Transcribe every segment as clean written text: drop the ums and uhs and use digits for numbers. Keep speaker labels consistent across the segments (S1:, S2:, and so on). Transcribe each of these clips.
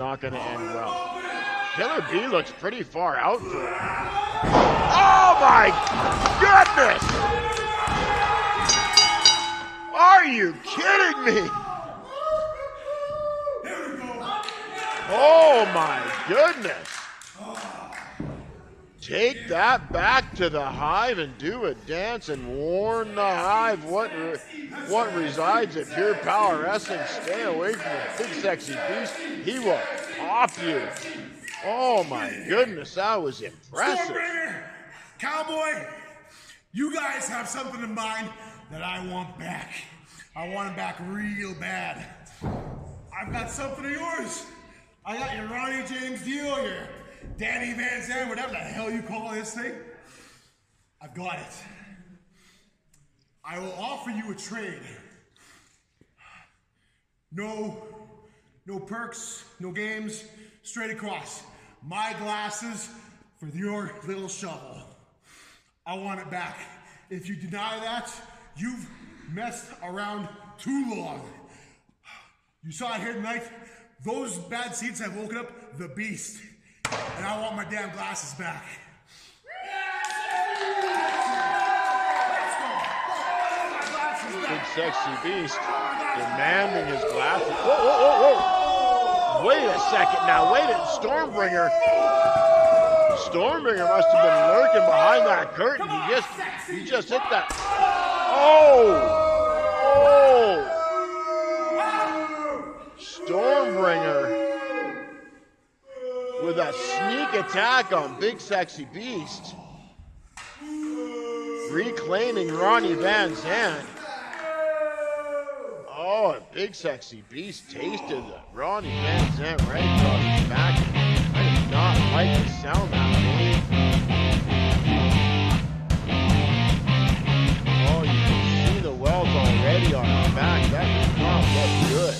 S1: not going to end well. Killer B looks pretty far out for it. Oh my goodness! Are you kidding me? Oh my goodness! Take that back to the hive and do a dance and warn the hive what resides at Pure Power Wrestling. Stay away from the big sexy beast. He will pop you. Oh my goodness, that was impressive.
S2: Stormbringer, Cowboy, you guys have something in mind that I want back. I want it back real bad. I've got something of yours. I got your Ronnie James deal, your Danny Van Zandt, whatever the hell you call this thing. I've got it. I will offer you a trade. No perks, no games, straight across. My glasses for your little shovel. I want it back. If you deny that, you've messed around too long. You saw it here tonight. Those bad seats have woken up the beast. And I want my damn glasses back.
S1: Big sexy beast demanding his glasses. Whoa, whoa, whoa, whoa. Wait a second now. Wait a Stormbringer. Stormbringer must have been lurking behind that curtain. He just hit that. Oh! Stormbringer with a sneak attack on Big Sexy Beast. Reclaiming Ronnie Van Zandt. Oh, and Big Sexy Beast tasted Ronnie Van Zandt right across his back. I did not like the sound that made. Oh, you can see the welts already on his back. That does not look good.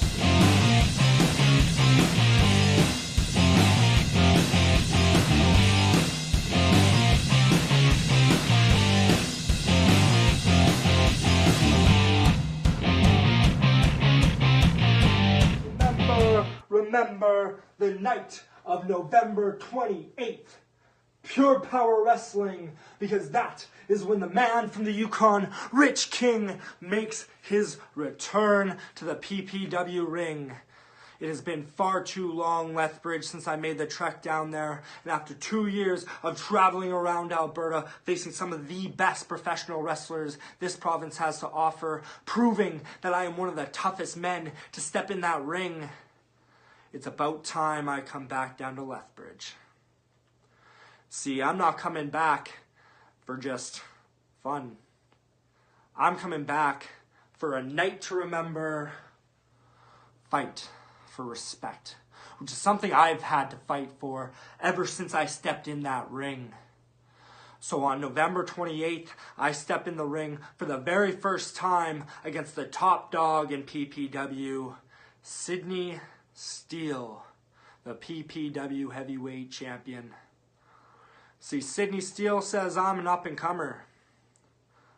S3: Remember the night of November 28th. Pure Power Wrestling, because that is when the man from the Yukon, Rich King, makes his return to the PPW ring. It has been far too long, Lethbridge, since I made the trek down there. And after 2 years of traveling around Alberta, facing some of the best professional wrestlers this province has to offer, proving that I am one of the toughest men to step in that ring, it's about time I come back down to Lethbridge. See, I'm not coming back for just fun. I'm coming back for a night to remember, fight for respect, which is something I've had to fight for ever since I stepped in that ring. So on November 28th, I step in the ring for the very first time against the top dog in PPW, Sydney Steele, the PPW heavyweight champion. See, Sydney Steele says I'm an up-and-comer.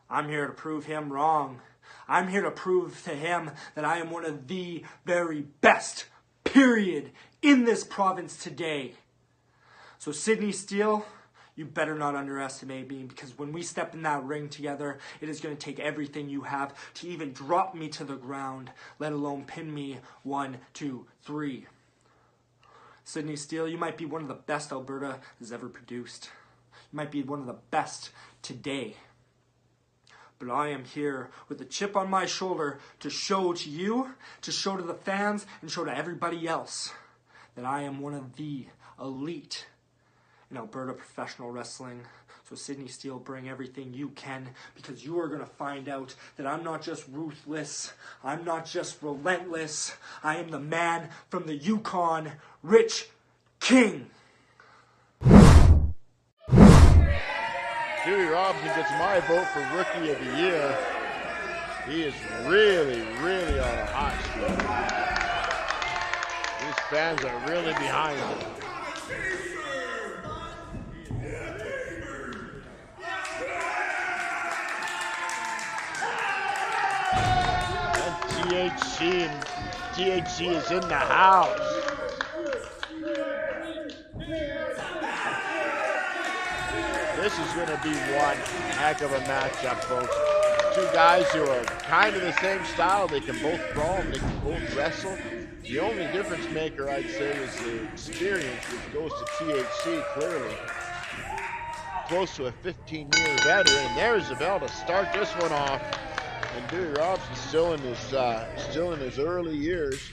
S3: I'm here to prove him wrong. I'm here to prove to him that I am one of the very best, period, in this province today. So Sydney Steele, you better not underestimate me, because when we step in that ring together, it is going to take everything you have to even drop me to the ground, let alone pin me 1, 2, 3. Sydney Steele, you might be one of the best Alberta has ever produced. You might be one of the best today. But I am here with a chip on my shoulder to show to you, to show to the fans, and show to everybody else that I am one of the elite in Alberta professional wrestling. So Sydney Steele, bring everything you can, because you are going to find out that I'm not just ruthless, I'm not just relentless, I am the man from the Yukon, Rich King.
S1: Dewey Robson gets my vote for Rookie of the Year. He is really, really on a hot streak. These fans are really behind him. THC is in the house. This is going to be one heck of a matchup, folks. Two guys who are kind of the same style. They can both brawl and they can both wrestle. The only difference maker, I'd say, is the experience, which goes to THC clearly. Close to a 15-year veteran. There's the bell to start this one off. And Dewey Robson's still in his early years.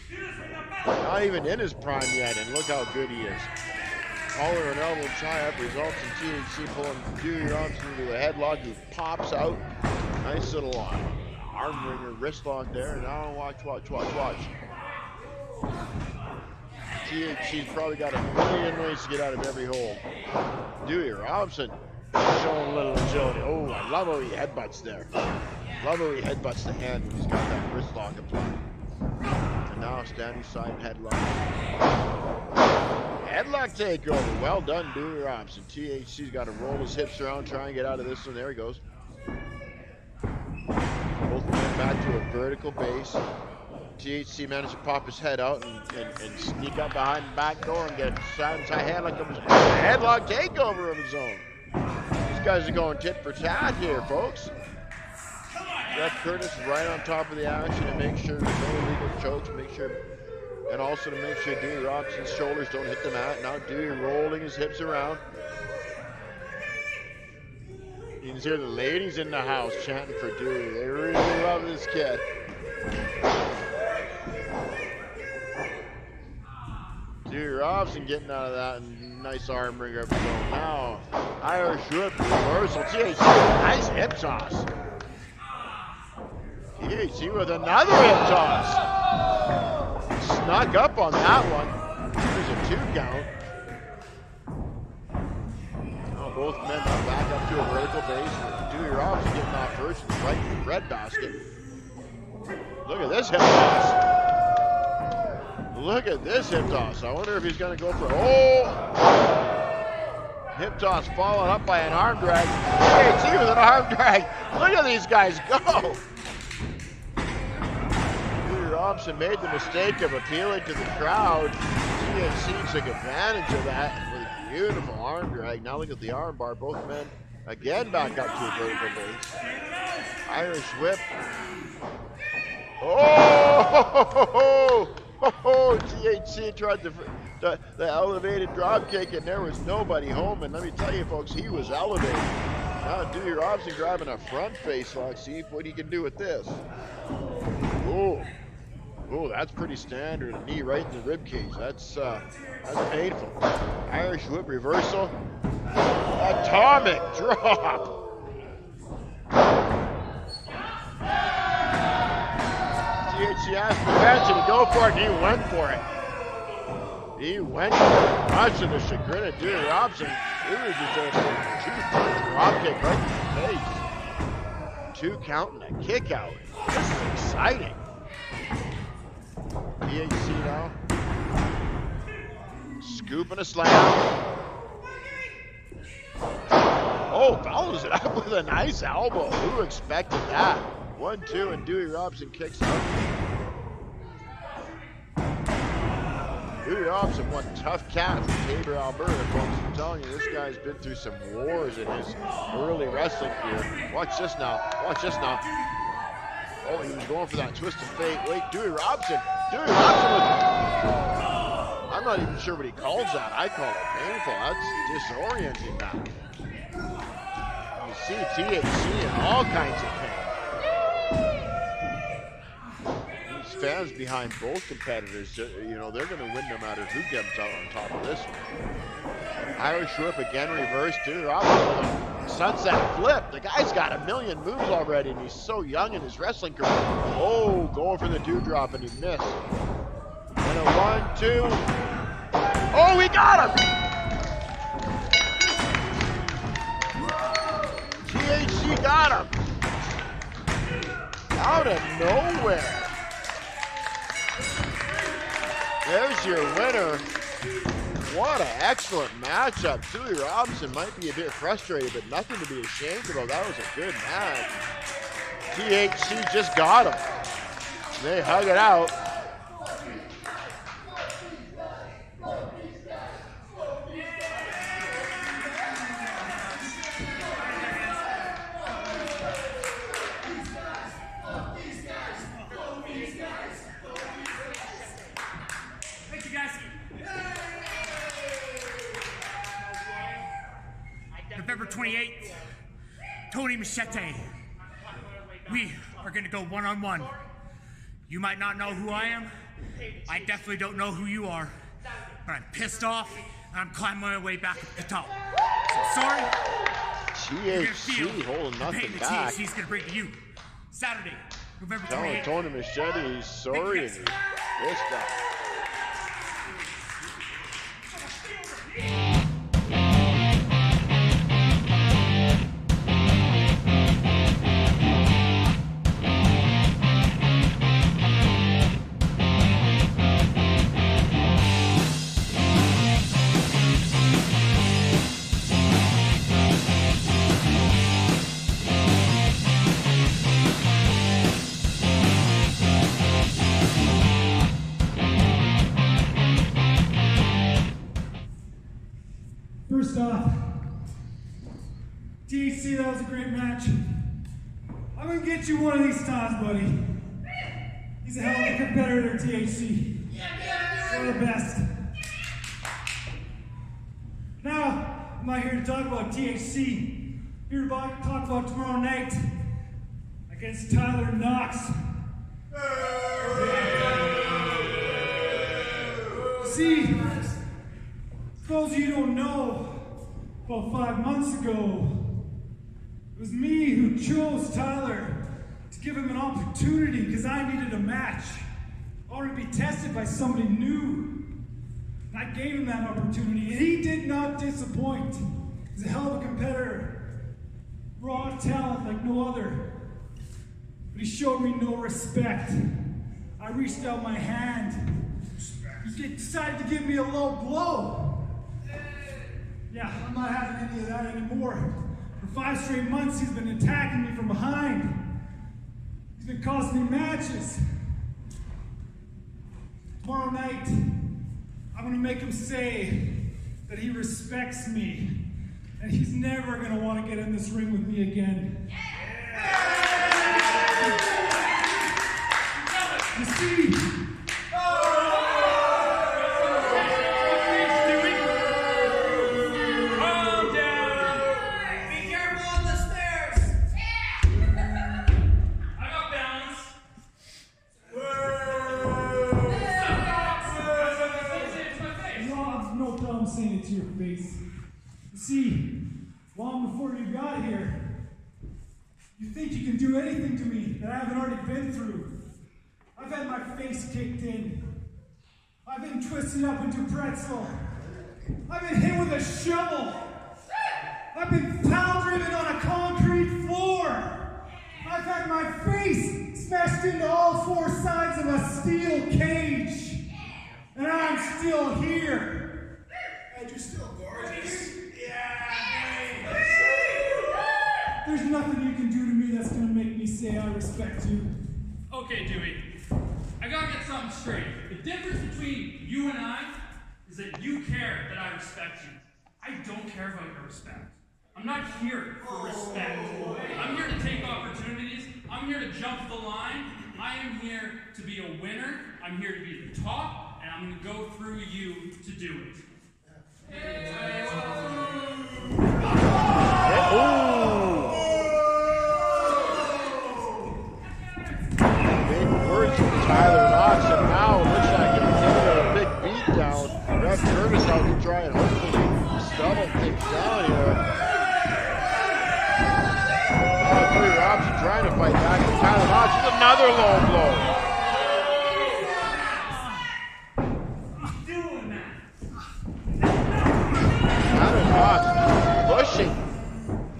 S1: Not even in his prime yet, and look how good he is. Collar and elbow tie-up results in THC pulling Dewey Robson into a headlock. He pops out. Nice little arm wringer, wrist lock there. Now watch. THC's probably got a million ways to get out of every hole. Dewey Robson showing a little agility. Oh, I love how he headbutts there. Love how he headbutts the hand when he's got that wrist lock applied. And now standing side headlock. Headlock takeover. Well done, Dewey Robson. THC's got to roll his hips around, try and get out of this one. There he goes. Both men back to a vertical base. THC managed to pop his head out and sneak up behind the back door and get a side headlock of his own. Headlock takeover of his own. These guys are going tit for tat here, folks. Ref Curtis right on top of the action to make sure there's no illegal chokes, and also to make sure Dewey Robson's shoulders don't hit the mat. Now Dewey rolling his hips around. You can hear the ladies in the house chanting for Dewey. They really love this kid. Dewey Robson getting out of that and nice arm wringer up his own. Now Irish whip reversal. THC nice hip toss. THC with another hip toss. Snuck up on that one. There's a 2 count. Now both men are back up to a vertical base. Dewey Robson getting off first and right in the bread basket. Look at this hip toss. Look at this hip toss. I wonder if he's going to go for hip toss followed up by an arm drag. THC with an arm drag. Look at these guys go. Robson made the mistake of appealing to the crowd. THC took advantage of that with a beautiful arm drag. Now look at the arm bar. Both men again back up to a vertical base. Irish whip. THC tried the elevated drop kick and there was nobody home. And let me tell you folks, he was elevated. Now Dewey Robson grabbing a front face lock. See what he can do with this. Oh, that's pretty standard. A knee right in the rib cage. That's painful. Irish whip reversal. Atomic drop. THC asked the bench to go for it, and he went for it. He went for it. Much to the chagrin of Dewey Robson. Dewey deserves a 2 drop kick right in the face. 2 count and a kick out. This is exciting. THC now. Scoop and a slam. Oh, follows it up with a nice elbow. Who expected that? 1-2 and Dewey Robson kicks out. Dewey Robson, one tough cat from Tabor, Alberta, folks. I'm telling you, this guy's been through some wars in his early wrestling career. Watch this now. Oh, he was going for that twist of fate. Wait, Dewey Robson with... I'm not even sure what he calls that. I call it painful. That's disorienting now. You see THC in all kinds of pain. These fans behind both competitors, you know, they're going to win no matter who gets out on top of this one. Irish whip again, reverse. Dewey Robson with a sunset flip. The guy's got a million moves already, and he's so young in his wrestling career. Oh, going for the dewdrop, and he missed. And a 1-2. Oh, we got him! THC got him. Out of nowhere. There's your winner. What an excellent matchup. Dewey Robson might be a bit frustrated, but nothing to be ashamed about. That was a good match. THC just got him. They hug it out.
S4: 28th, Tony Machete. We are going to go one-on-one. You might not know who I am. I definitely don't know who you are. But I'm pissed off, and I'm climbing my way back up the top. So sorry.
S1: THC holding nothing back.
S4: THC's going to bring to you Saturday, November 28th.
S1: Telling Tony Machete he's sorry and he's pissed off.
S5: First off, THC, that was a great match. I'm gonna get you one of these times, buddy. He's a hell of a competitor, THC. One of the best. Now, I'm not here to talk about THC. I'm here to talk about tomorrow night against Tyler Knox. See, for those of you who don't know, about 5 months ago, it was me who chose Tyler to give him an opportunity because I needed a match. I wanted to be tested by somebody new. And I gave him that opportunity, and he did not disappoint. He's a hell of a competitor. Raw talent like no other. But he showed me no respect. I reached out my hand. He decided to give me a low blow. Yeah, I'm not having any of that anymore. For 5 straight months, he's been attacking me from behind. He's been costing me matches. Tomorrow night, I'm gonna make him say that he respects me, and he's never gonna want to get in this ring with me again. You see, saying it to your face. You see, long before you got here, you think you can do anything to me that I haven't already been through. I've had my face kicked in. I've been twisted up into pretzel. I've been hit with a shovel. I've been pound-driven on a concrete floor. I've had my face smashed into all 4 sides of a steel cage. And I'm still here. You're still gorgeous. Yeah. There's nothing you can do to me that's gonna make me say I respect you.
S6: Okay, Dewey. I gotta get something straight. The difference between you and I is that you care that I respect you. I don't care about your respect. I'm not here for respect. I'm here to take opportunities. I'm here to jump the line. I am here to be a winner. I'm here to be at the top, and I'm gonna go through you to do it. Big
S1: words from Tyler Knox, and now it looks like it's a big beatdown. Ref Curtis out to try and hopefully settle things down here. Dewey Robson trying to fight back, and Tyler Knox with another low blow.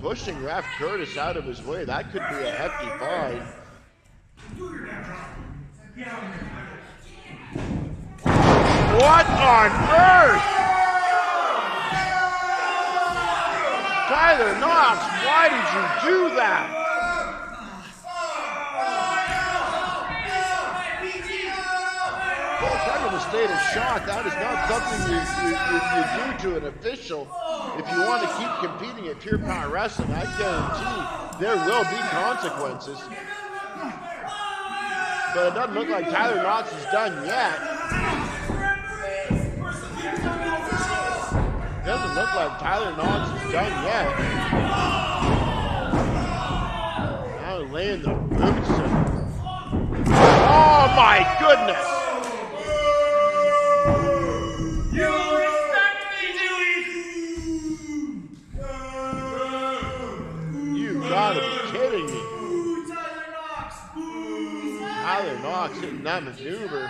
S1: Pushing Raf Curtis out of his way. That could be a hefty fight. What on earth? Tyler Knox, why did you do that? Well, kind of a state of shock. That is not something you do to an official. If you want to keep competing at Pure Power Wrestling, I guarantee there will be consequences. But it doesn't look like Tyler Knox is done yet. Doesn't look like Tyler Knox is done yet. Now laying the boots. Oh my goodness!
S6: You respect me, Dewey!
S1: You gotta be kidding me.
S6: Tyler Knox!
S1: Tyler Knox hitting that maneuver.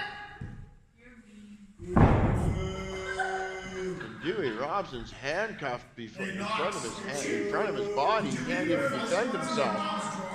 S1: Dewey Robson's handcuffed in front of his body. He can't even defend himself.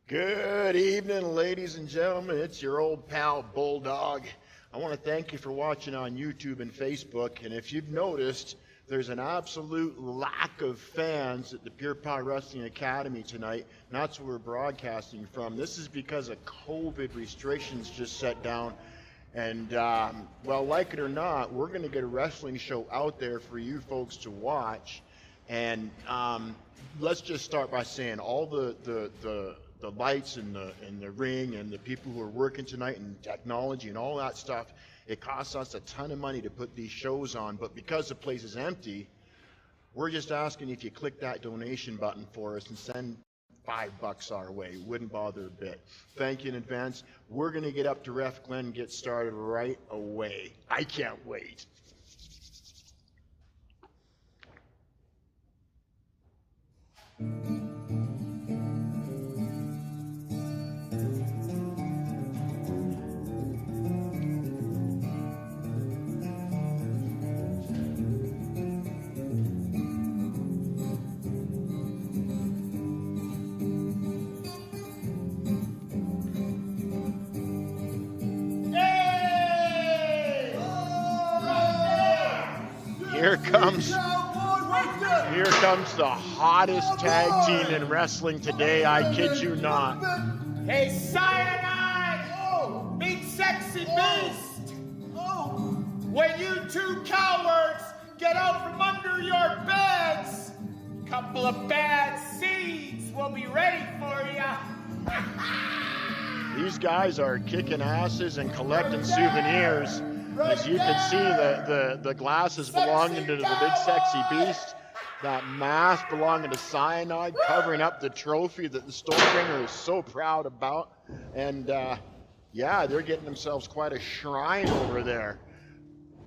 S1: Good evening, ladies and gentlemen. It's your old pal, Bulldog. I want to thank you for watching on YouTube and Facebook. And if you've noticed, there's an absolute lack of fans at the Pure Power Wrestling Academy tonight. And that's where we're broadcasting from. This is because of COVID restrictions just set down. And, well, like it or not, we're going to get a wrestling show out there for you folks to watch. And let's just start by saying all the lights and the ring and the people who are working tonight and technology and all that stuff, it costs us a ton of money to put these shows on. But because the place is empty, we're just asking if you click that donation button for us and send $5 our way. Wouldn't bother a bit. Thank you in advance. We're going to get up to Ref Glenn and get started right away. I can't wait. Here comes the hottest tag team in wrestling today. I kid you not.
S7: Hey, Cyanide! Big sexy beast! When you two cowards get out from under your beds, a couple of bad seeds will be ready for you.
S1: These guys are kicking asses and collecting souvenirs. As you can see, the glasses belonging to the big sexy beast. That mask belonging to Cyanide, covering up the trophy that the Stormbringer is so proud about. And yeah, they're getting themselves quite a shrine over there.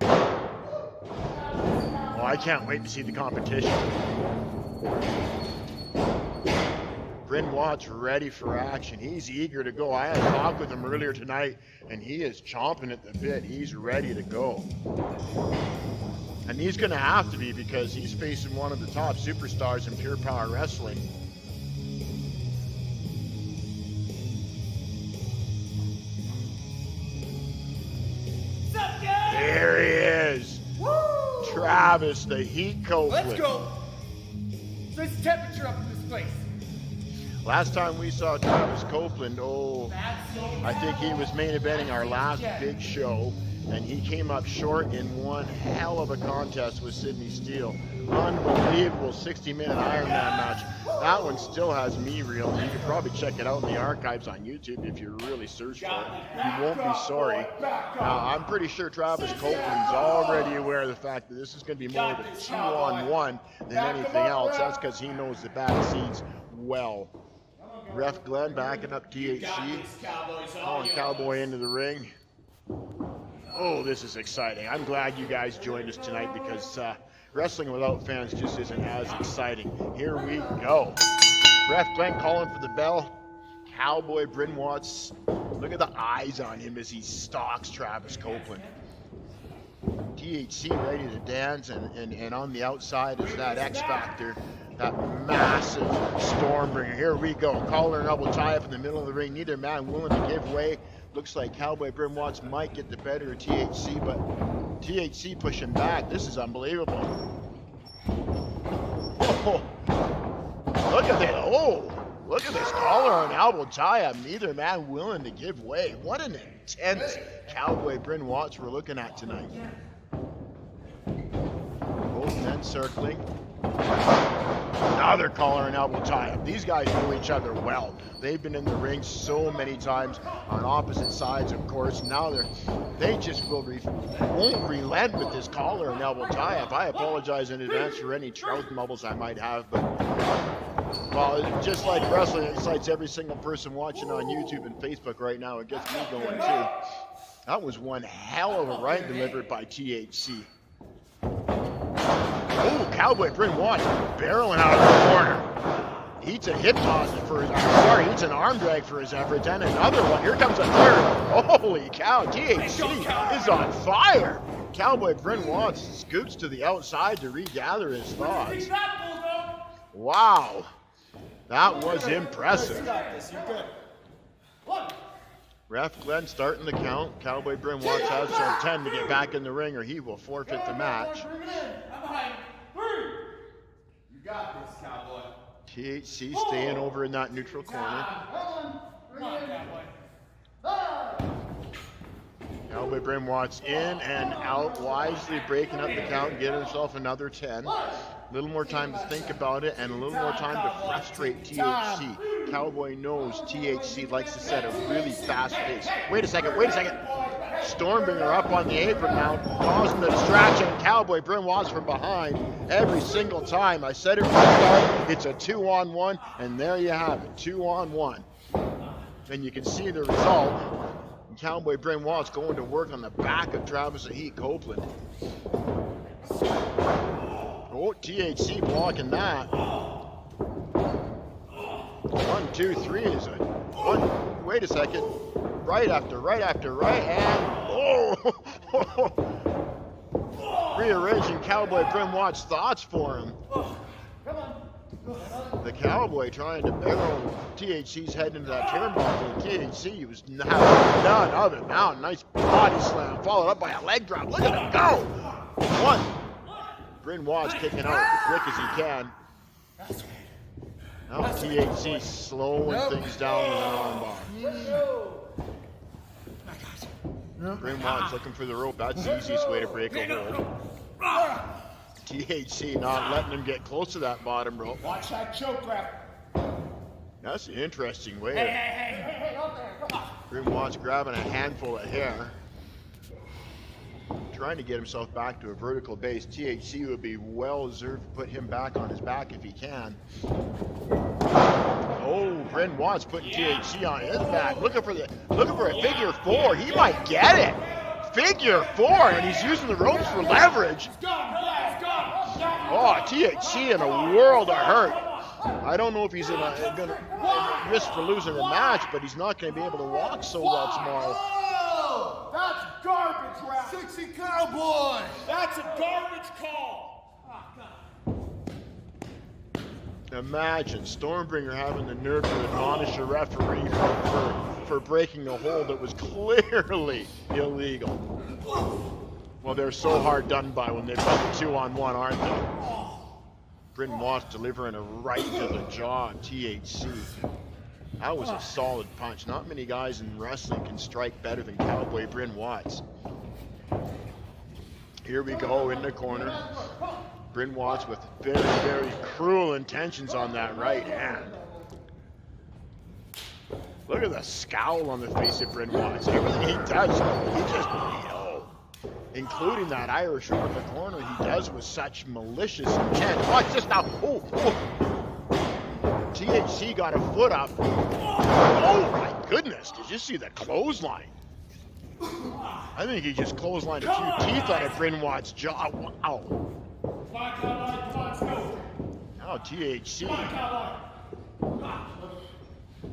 S1: Oh, I can't wait to see the competition. Bryn Watt's ready for action. He's eager to go. I had a talk with him earlier tonight, and he is chomping at the bit. He's ready to go. And he's going to have to be because he's facing one of the top superstars in Pure Power Wrestling. There he is.
S7: Woo!
S1: Travis, the Heat Copeland.
S7: Let's go. What's the temperature up in this place?
S1: Last time we saw Travis Copeland, I think he was main eventing our last big show, and he came up short in one hell of a contest with Steele. Unbelievable 60-minute Ironman match. That one still has me reeling. You can probably check it out in the archives on YouTube if you really search for it. You won't be sorry. Now, I'm pretty sure Travis Copeland's already aware of the fact that this is going to be more of a 2-on-1 than anything else. That's because he knows the back seats well. Ref Glenn backing up THC, calling Cowboy into the ring. Oh, this is exciting. I'm glad you guys joined us tonight because wrestling without fans just isn't as exciting. Here we go. Ref Glenn calling for the bell. Cowboy Bryn Watts. Look at the eyes on him as he stalks Travis Copeland. THC ready to dance, and on the outside is that X Factor. That massive Stormbringer. Here we go. Collar and elbow tie up in the middle of the ring. Neither man willing to give way. Looks like Cowboy Bryn Watts might get the better of THC, but THC pushing back. This is unbelievable. Oh, look at that. Oh, look at this collar and elbow tie up. Neither man willing to give way. What an intense Cowboy Bryn Watts we're looking at tonight. Both men circling. Another collar and elbow tie-up. These guys know each other well. They've been in the ring so many times on opposite sides, of course. Now they just won't relent with this collar and elbow tie-up. I apologize in advance for any trout mumbles I might have, but well, just like wrestling, it excites every single person watching on YouTube and Facebook right now. It gets me going too. That was one hell of a right delivered by THC. Oh, Cowboy Bryn Watts barreling out of the corner. Eats a hip toss for his, eats an arm drag for his efforts, and another one. Here comes a third. Holy cow, THC is on fire. Cowboy Bryn Watts scoots to the outside to regather his thoughts. Wow. That was impressive.
S7: You got this. You're good.
S1: Ref Glenn starting the count. Cowboy Bryn Watts has some 10 to get back in the ring or he will forfeit the match.
S7: You got this, Cowboy.
S1: THC staying over in that neutral corner. Cowboy Bryn Watts in and out, wisely breaking up the count and getting himself another 10. A little more time to think about it and a little more time to frustrate THC. Cowboy knows THC likes to set a really fast pace. Wait a second. Stormbringer up on the apron now, causing the distraction. Cowboy Bryn Watts from behind every single time. I said it from the start, it's a 2-on-1, and there you have it, 2-on-1. And you can see the result. Cowboy Bryn Watts going to work on the back of Travis the Heat Copeland. Oh, THC blocking that. 1, 2, 3 is a one. Wait a second. Right after right, and rearranging Cowboy Bryn Watts' thoughts for him. The Cowboy trying to barrel THC's head into that turnbuckle, and THC was none of it. Now, nice body slam, followed up by a leg drop. Look at him go! 1. Bryn Watts kicking out as quick as he can. Now THC slowing things down with an armbar. Bryn Watts looking for the rope. That's the easiest way to break a hold. THC not letting him get close to that bottom rope.
S7: Watch that choke grab.
S1: That's an interesting way. Hey, Bryn Watts grabbing a handful of hair. Trying to get himself back to a vertical base. THC would be well deserved to put him back on his back if he can. Oh, Bryn Watts putting THC on his back. Looking for a figure 4. He might get it. Figure 4, and he's using the ropes for leverage. Oh, THC in a world of hurt. I don't know if he's gonna risk for losing the match, but he's not going to be able to walk so well tomorrow.
S7: Oh, that's garbage, ref.
S2: 60 Cowboy.
S7: That's a garbage call.
S1: Imagine Stormbringer having the nerve to admonish a referee for breaking a hold that was clearly illegal. Well, they're so hard done by when they've got the 2-on-1, aren't they? Bryn Watts delivering a right to the jaw of THC. That was a solid punch. Not many guys in wrestling can strike better than Cowboy Bryn Watts. Here we go in the corner. Bryn Watts with very, very cruel intentions on that right hand. Look at the scowl on the face of Bryn Watts. Everything he does, he just, including that Irish whip in the corner, he does with such malicious intent. Watch this now. Oh. THC got a foot up. Oh my goodness, did you see the clothesline? I think he just clotheslined a few teeth out of Bryn Watts' jaw. Wow. Now THC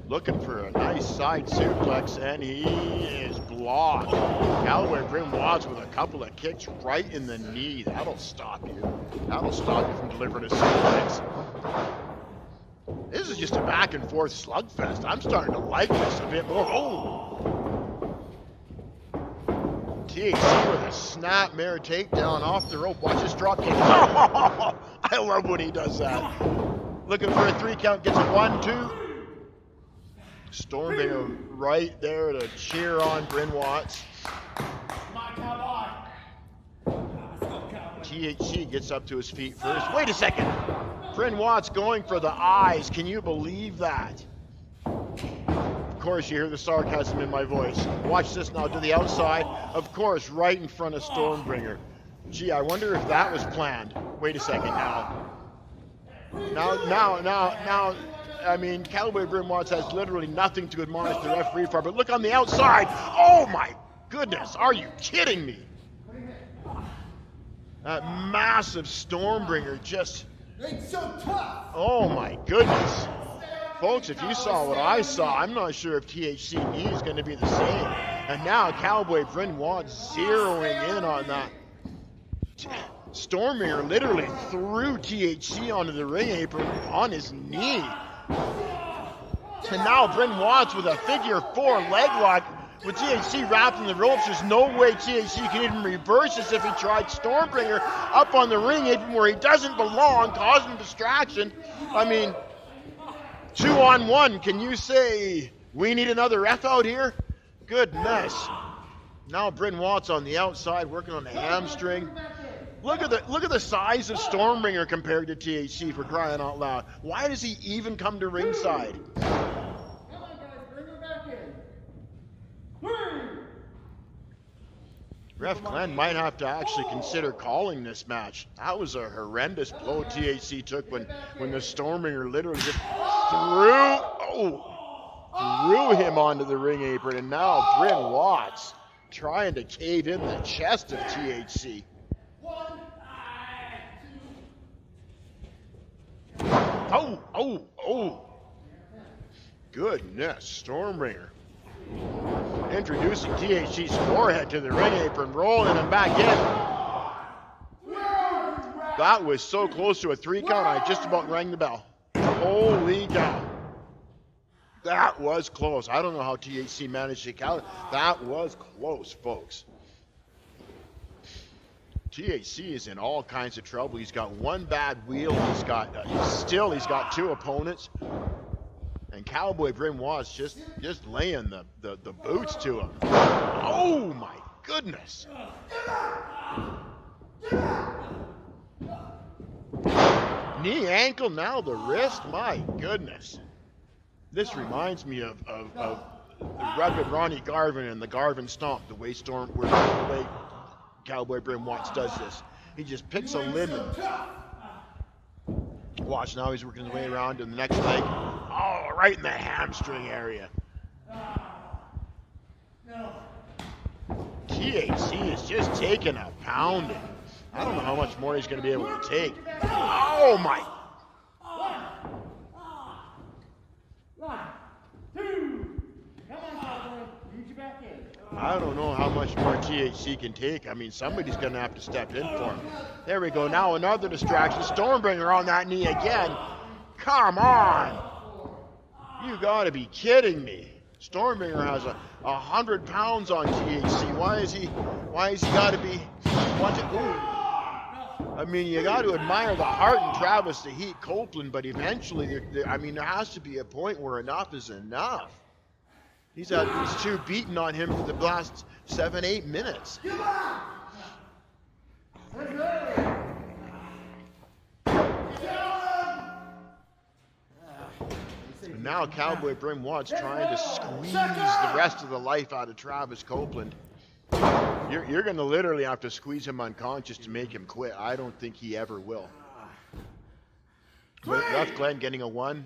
S1: looking for a nice side suplex, and he is blocked. Cowboy Bryn Watts with a couple of kicks right in the knee. That'll stop you. That'll stop you from delivering a suplex. This is just a back and forth slugfest. I'm starting to like this a bit more. Oh! THC with a snap mirror takedown off the rope. Watch this drop kick. Oh, I love when he does that. Looking for a 3 count, gets a 1, 2. Stormbringer right there to cheer on Bryn Watts. THC gets up to his feet first. Wait a second. Bryn Watts going for the eyes. Can you believe that? Of course, you hear the sarcasm in my voice. Watch this now to the outside. Of course, right in front of Stormbringer. Gee, I wonder if that was planned. Wait a second now. Now. I mean, Cowboy Bryn Watts has literally nothing to admonish the referee for, but look on the outside. Oh my goodness, are you kidding me? That massive Stormbringer just...
S7: It's so tough.
S1: Oh my goodness. Folks, if you saw what I saw, I'm not sure if THC knee is going to be the same. And now Cowboy Bryn Watts zeroing in on that. Stormbringer literally threw THC onto the ring apron on his knee. And now Bryn Watts with a figure 4 leg lock with THC wrapped in the ropes. There's no way THC can even reverse this if he tried. Stormbringer up on the ring apron where he doesn't belong, causing distraction. I mean, 2-on-1. Can you say we need another ref out here? Goodness. Now Bryn Watts on the outside working on the hamstring. Look at the size of Stormbringer compared to THC, for crying out loud. Why does he even come to ringside? Ref Glenn might have to actually consider calling this match. That was a horrendous blow THC took when the Stormbringer literally just threw him onto the ring apron, and now Bryn Watts trying to cave in the chest of THC. Oh. Goodness, Stormbringer. Introducing THC's forehead to the ring apron, rolling him back in. That was so close to a 3 count, I just about rang the bell. Holy cow. That was close. I don't know how THC managed to count. That was close, folks. THC is in all kinds of trouble. He's got one bad wheel. He's got 2 opponents. And Cowboy Bryn Watts just laying the boots to him. Oh my goodness. Knee, ankle, now the wrist. My goodness. This reminds me of the rugged Ronnie Garvin and the Garvin Stomp, the way Cowboy Bryn Watts does this. He just picks a limb and watch, now he's working his way around to the next leg. Oh, right in the hamstring area. THC is just taking a pounding. I don't know how much more he's going to be able to take. Oh my. I don't know how much more THC can take. I mean, somebody's going to have to step in for him. There we go. Now another distraction. Stormbringer on that knee again. Come on. You got to be kidding me. Stormbringer has 100 pounds on THC. Why is he got to be... I mean, you got to admire the heart in Travis to heat Copeland, but eventually, there has to be a point where enough is enough. He's had these 2 beaten on him for the last 7-8 minutes. And now Cowboy Bryn Watts trying to squeeze the rest of the life out of Travis Copeland. You're going to literally have to squeeze him unconscious to make him quit. I don't think he ever will. Ref Glenn getting a 1.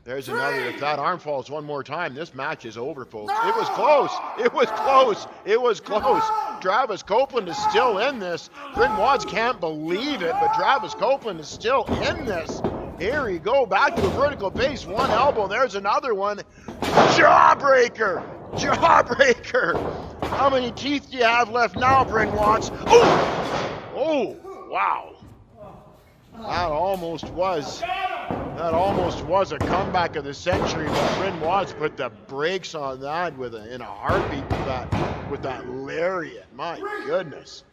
S1: There's another. If that arm falls one more time, this match is over, folks. It was close. It was close. It was close. Travis Copeland is still in this. Bryn Watts can't believe it, but Travis Copeland is still in this. Here we go. Back to a vertical base. One elbow. There's another one. Jawbreaker. Jawbreaker. How many teeth do you have left now, Bryn Watts? Oh, wow. That almost was a comeback of the century, but Bryn Watts put the brakes on that in a heartbeat with that lariat. My goodness.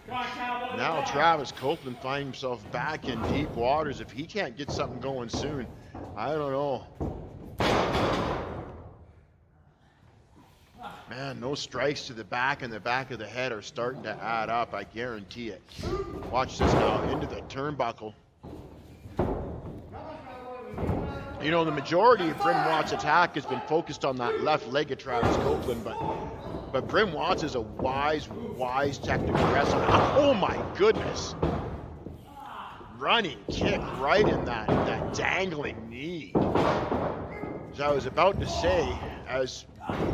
S1: Now Travis Copeland finding himself back in deep waters. If he can't get something going soon, I don't know. Man, those strikes to the back and the back of the head are starting to add up, I guarantee it. Watch this now, into the turnbuckle. You know, the majority of Bryn Watts' attack has been focused on that left leg of Travis Copeland, but Bryn Watts is a wise technical wrestler. Oh my goodness. Running kick right in that dangling knee. As I was about to say, as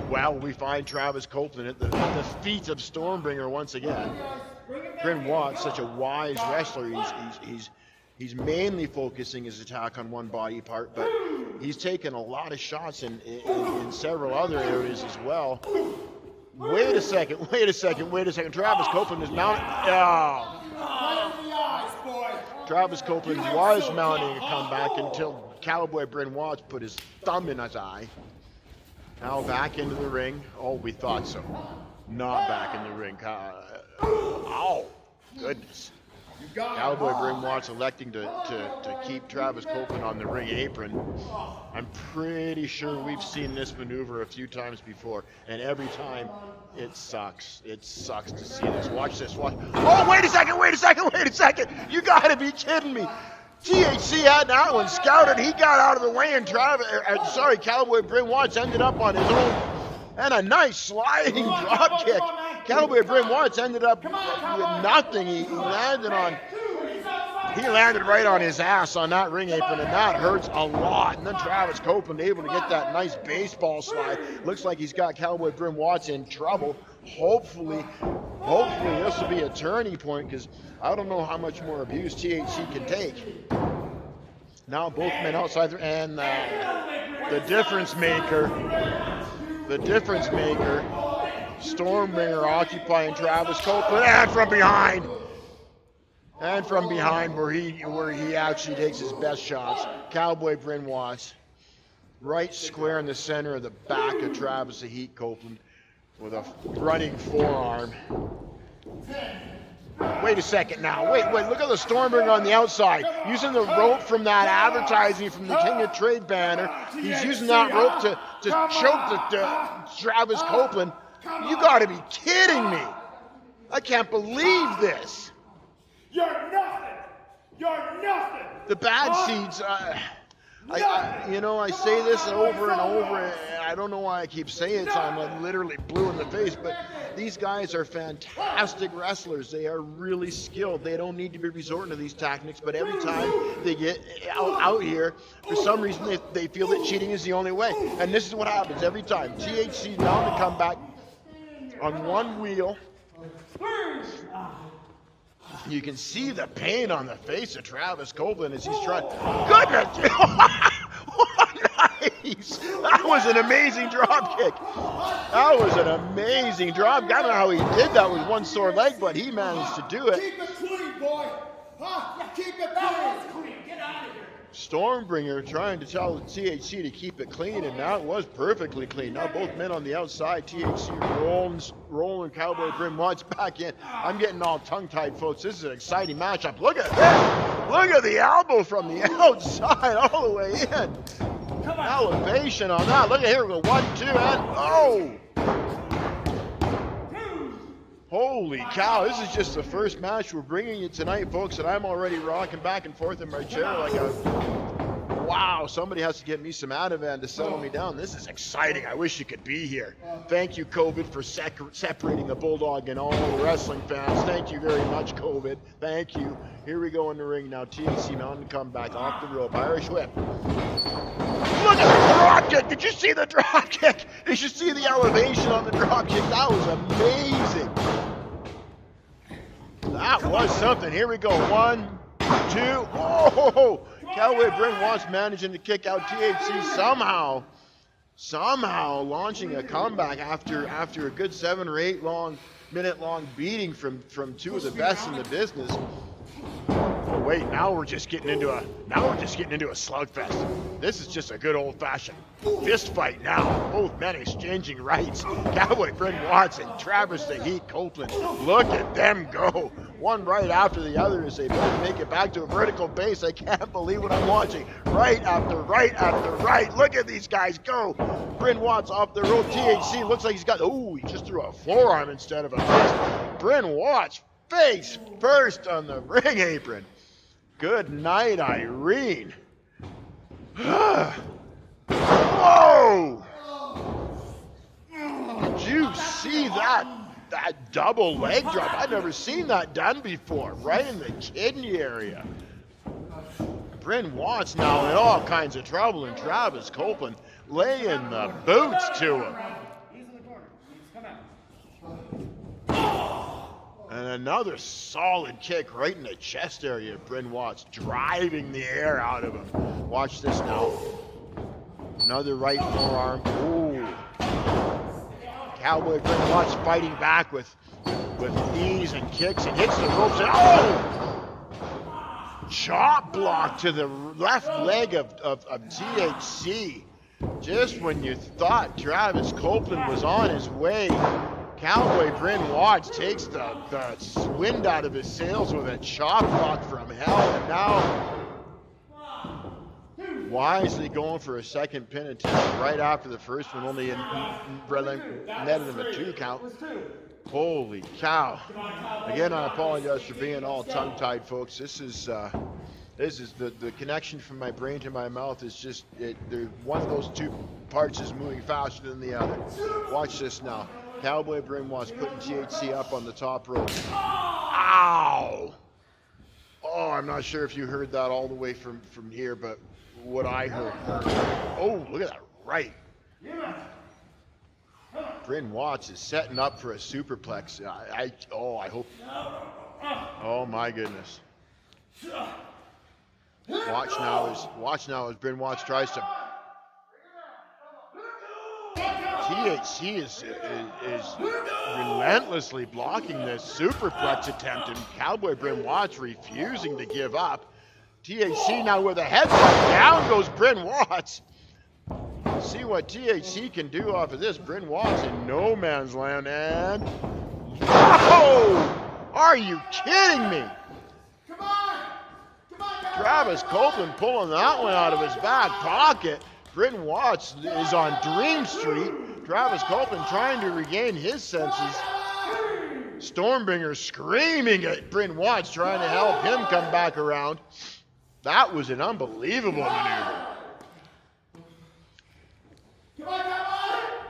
S1: well, we find Travis Copeland at the feet of Stormbringer once again. Bryn Watts, such a wise wrestler, he's mainly focusing his attack on one body part, but he's taken a lot of shots in several other areas as well. Wait a second. Travis Copeland is mounted. Oh. Travis Copeland was mounting a comeback until Cowboy Bryn Watts put his thumb in his eye. Now back into the ring. Oh, we thought so. Not back in the ring. Oh, goodness. Cowboy Bryn Watts electing to keep Travis Copeland on the ring apron. I'm pretty sure we've seen this maneuver a few times before, and every time it sucks. It sucks to see this. Watch this. Watch. Oh, wait a second. You gotta be kidding me. THC had that one scouted. He got out of the way, and Cowboy Bryn Watts ended up on his own. And a nice sliding drop kick. Cowboy Bryn Watts ended up with nothing. He landed right on his ass on that ring apron, and that hurts a lot. And then Travis Copeland able to get that nice baseball slide. Looks like he's got Cowboy Bryn Watts in trouble. Hopefully this will be a turning point, because I don't know how much more abuse THC can take. Now both men outside, and the difference maker, Stormbringer occupying Travis Copeland, and from behind where he actually takes his best shots. Cowboy Bryn Watts right square in the center of the back of Travis the Heat Copeland with a running forearm. Wait a second now. Wait, look at the Stormbringer on the outside. Using the rope from that advertising from the King of Trade banner. He's using that rope to choke the Travis Copeland. You gotta be kidding me. I can't believe this.
S7: You're nothing.
S1: The bad seeds, I say this over and over, and I don't know why I keep saying it, so I'm literally blue in the face, but these guys are fantastic wrestlers. They are really skilled. They don't need to be resorting to these tactics, but every time they get out here, for some reason they feel that cheating is the only way. And this is what happens every time. THC now to come back on one wheel. You can see the pain on the face of Travis Copeland as he's trying. Goodness! Nice! That was an amazing drop kick. I don't know how he did that with one sore leg, but he managed to do it.
S7: Keep it clean, boy. Keep it clean. Get out of here.
S1: Stormbringer trying to tell THC to keep it clean, and that was perfectly clean. Now both men on the outside, THC rolling Cowboy Bryn Watts back in. I'm getting all tongue-tied, folks. This is an exciting matchup. Look at this. Look at the elbow from the outside all the way in. Elevation on that. Look at here. We go 1, 2, and oh! Holy cow, this is just the first match we're bringing you tonight, folks, and I'm already rocking back and forth in my chair like wow, somebody has to get me some Ativan to settle me down. This is exciting. I wish you could be here. Thank you, COVID, for separating the Bulldog and all the wrestling fans. Thank you very much, COVID. Thank you. Here we go in the ring now. THC mountain comeback off the rope. Irish whip. Look at the drop kick. Did you see the drop kick? Did you see the elevation on the drop kick? That was amazing. That was something. Here we go. 1, 2. Oh! Cowboy Bryn Watts managing to kick out THC somehow launching a comeback after a good 7 or 8 minute long beating from two of the best in the business. Oh wait, now we're just getting into a slugfest. This is just a good old-fashioned fist fight now. Both men exchanging rights. Cowboy Bryn Watts and Travis the Heat Copeland. Look at them go. One right after the other as they both make it back to a vertical base. I can't believe what I'm watching. Right after right after right. Look at these guys go. Bryn Watts off the rope. THC looks like he's got, he just threw a forearm instead of a fist. Bryn Watts face first on the ring apron. Good night, Irene. Whoa! Did you see that double leg drop? I've never seen that done before. Right in the kidney area. Bryn Watts now in all kinds of trouble, and Travis Copeland laying the boots to him. And another solid kick right in the chest area of Bryn Watts, driving the air out of him. Watch this now. Another right forearm. Ooh. Cowboy Bryn Watts fighting back with knees and kicks and hits the ropes. And chop block to the left leg of THC. Just when you thought Travis Copeland was on his way, Cowboy Bryn Watts takes the wind out of his sails with a chop block from hell, and now wisely going for a second pin attempt right after the first one, only netted him a 2 count. Holy cow. Again, I apologize for being all tongue-tied, folks. This is the connection from my brain to my mouth is just, one of those 2 parts is moving faster than the other. Watch this now. Cowboy Bryn Watts putting THC up on the top rope. Ow! Oh, I'm not sure if you heard that all the way from here, but what I heard. Oh, look at that right. Bryn Watts is setting up for a superplex. I hope. Oh my goodness. Watch now as Bryn Watts tries to. THC is relentlessly blocking this superplex attempt, and Cowboy Bryn Watts refusing to give up. THC now with a headbutt. Down goes Bryn Watts. See what THC can do off of this. Bryn Watts in no man's land, and oh, are you kidding me? Travis Copeland pulling that one out of his back pocket. Bryn Watts is on Dream Street. Travis Copeland trying to regain his senses. Stormbringer screaming at Bryn Watts, trying to help him come back around. That was an unbelievable maneuver.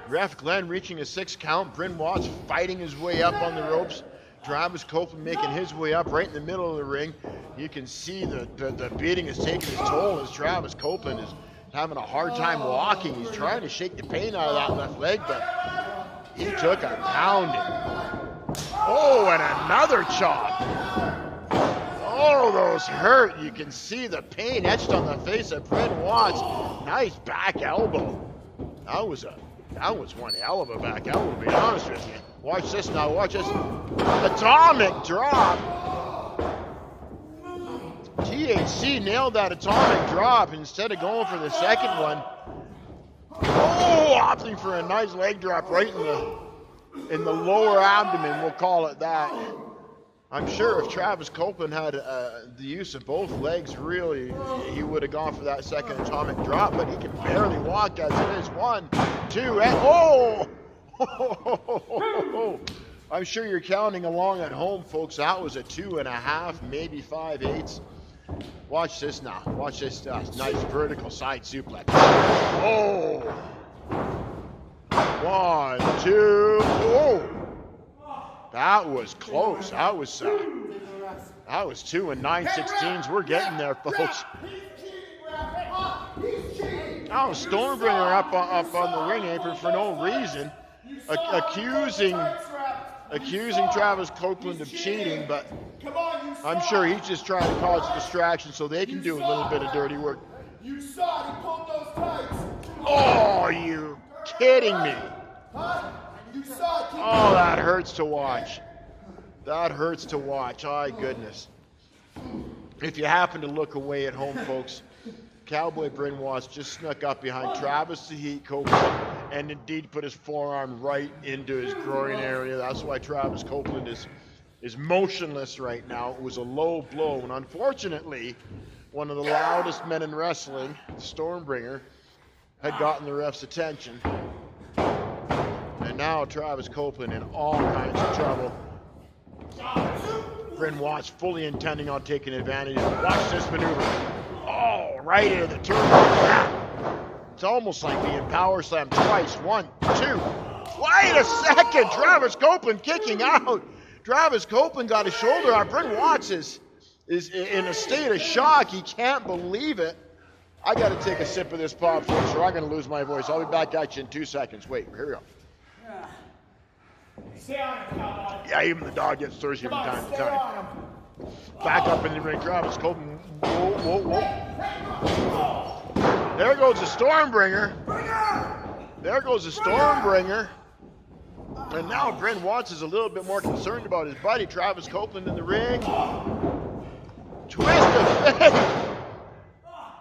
S1: Ref Glenn reaching a 6 count. Bryn Watts fighting his way up on the ropes. Travis Copeland making his way up right in the middle of the ring. You can see the beating is taking its toll as Travis Copeland is having a hard time walking. He's trying to shake the pain out of that left leg, but he took a pounding. Oh, and another chop. Oh, those hurt. You can see the pain etched on the face of Bryn Watts. Nice back elbow. That was one hell of a back elbow, to be honest with you. Watch this now, watch this. Atomic drop. THC nailed that atomic drop instead of going for the second one. Oh, opting for a nice leg drop right in the lower abdomen, we'll call it that. I'm sure if Travis Copeland had the use of both legs, really, he would have gone for that second atomic drop, but he can barely walk as it is. 1, 2, and oh! I'm sure you're counting along at home, folks. That was a 2.5, maybe 5/8. Watch this now. Watch this. Nice vertical side suplex. Oh! 1, 2, oh! That was close. That was 2 9/16. We're getting there, folks. Oh, Stormbringer up on the ring apron for no reason, accusing Travis Copeland of cheating, but I'm sure he's just trying to cause a distraction so they can do a little bit of dirty work.
S7: You saw he pulled those tights.
S1: Oh, are you kidding me? Oh, that hurts to watch. That hurts to watch. Oh, goodness. If you happen to look away at home, folks, Cowboy Bryn Watts just snuck up behind Travis the Heat Copeland and indeed put his forearm right into his groin area. That's why Travis Copeland is motionless right now. It was a low blow, and unfortunately, one of the loudest men in wrestling, Stormbringer, had gotten the ref's attention. And now Travis Copeland in all kinds of trouble. Bryn Watts fully intending on taking advantage. Watch this maneuver. Oh, right into the turbo. It's almost like being power slammed twice. 1, 2. Wait a second. Travis Copeland kicking out. Travis Copeland got his shoulder on. Bryn Watts is in a state of shock. He can't believe it. I got to take a sip of this pop, folks, or I'm going to lose my voice. I'll be back at you in 2 seconds. Wait, here we go.
S7: Stay on him, Cowboy.
S1: Yeah, even the dog gets thirsty from time to time. Back up in the ring, Travis Copeland. Whoa. There goes the Stormbringer. There goes the Stormbringer. And now Bryn Watts is a little bit more concerned about his buddy, Travis Copeland, in the ring. Twist of fate.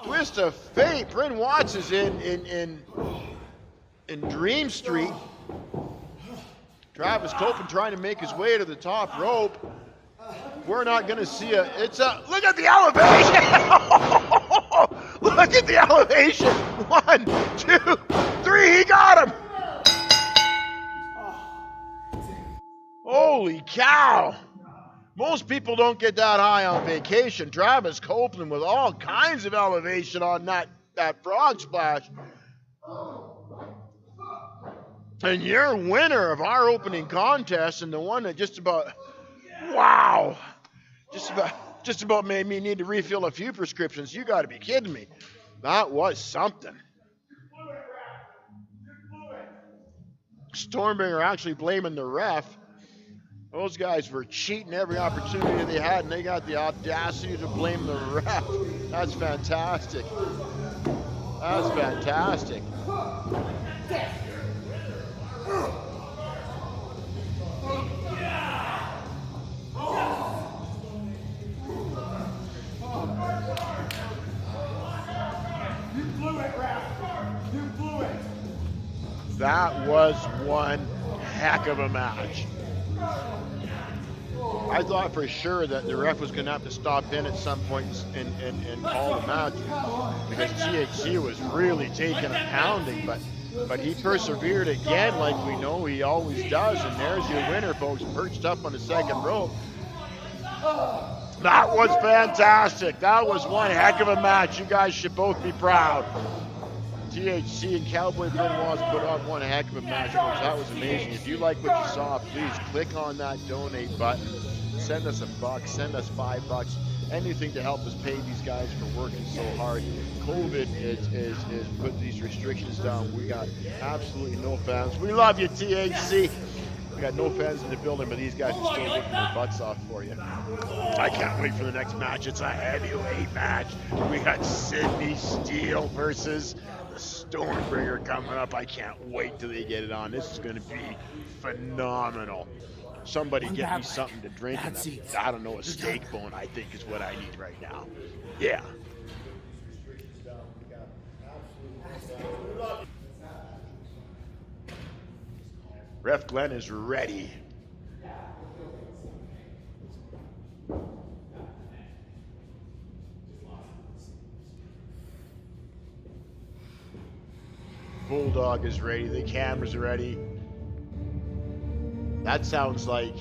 S1: Twist of fate. Bryn Watts is in Dream Street. Travis Copeland trying to make his way to the top rope. We're not going to see look at the elevation. Look at the elevation. 1, 2, 3. He got him. Holy cow. Most people don't get that high on vacation. Travis Copeland with all kinds of elevation on that frog splash. And your winner of our opening contest, and the one that just about made me need to refill a few prescriptions. You got to be kidding me. That was something. Stormbringer actually blaming the ref. Those guys were cheating every opportunity they had, and they got the audacity to blame the ref. That's fantastic. That's fantastic.
S7: You blew it, ref. You blew it.
S1: That was one heck of a match. I thought for sure that the ref was going to have to stop in at some point and call the match because THC was really taking a pounding, but he persevered again like we know he always does, and there's your winner, folks, perched up on the second rope. That was fantastic. That was one heck of a match. You guys should both be proud. THC and Cowboy Bryn Watts put on one heck of a match, folks. That was amazing. If you like what you saw, please click on that donate button. Send us $1, send us $5, anything to help us pay these guys for working so hard. COVID is put these restrictions down. We got absolutely no fans. We love you, THC. We got no fans in the building, but these guys are still working their butts off for you. I can't wait for the next match. It's a heavyweight match. We got Sydney Steele versus the Stormbringer coming up. I can't wait till they get it on. This is going to be phenomenal. Somebody get me something to drink. I don't know, a steak bone, I think, is what I need right now. Yeah. Ref Glenn is ready. Bulldog is ready. The cameras are ready. That sounds like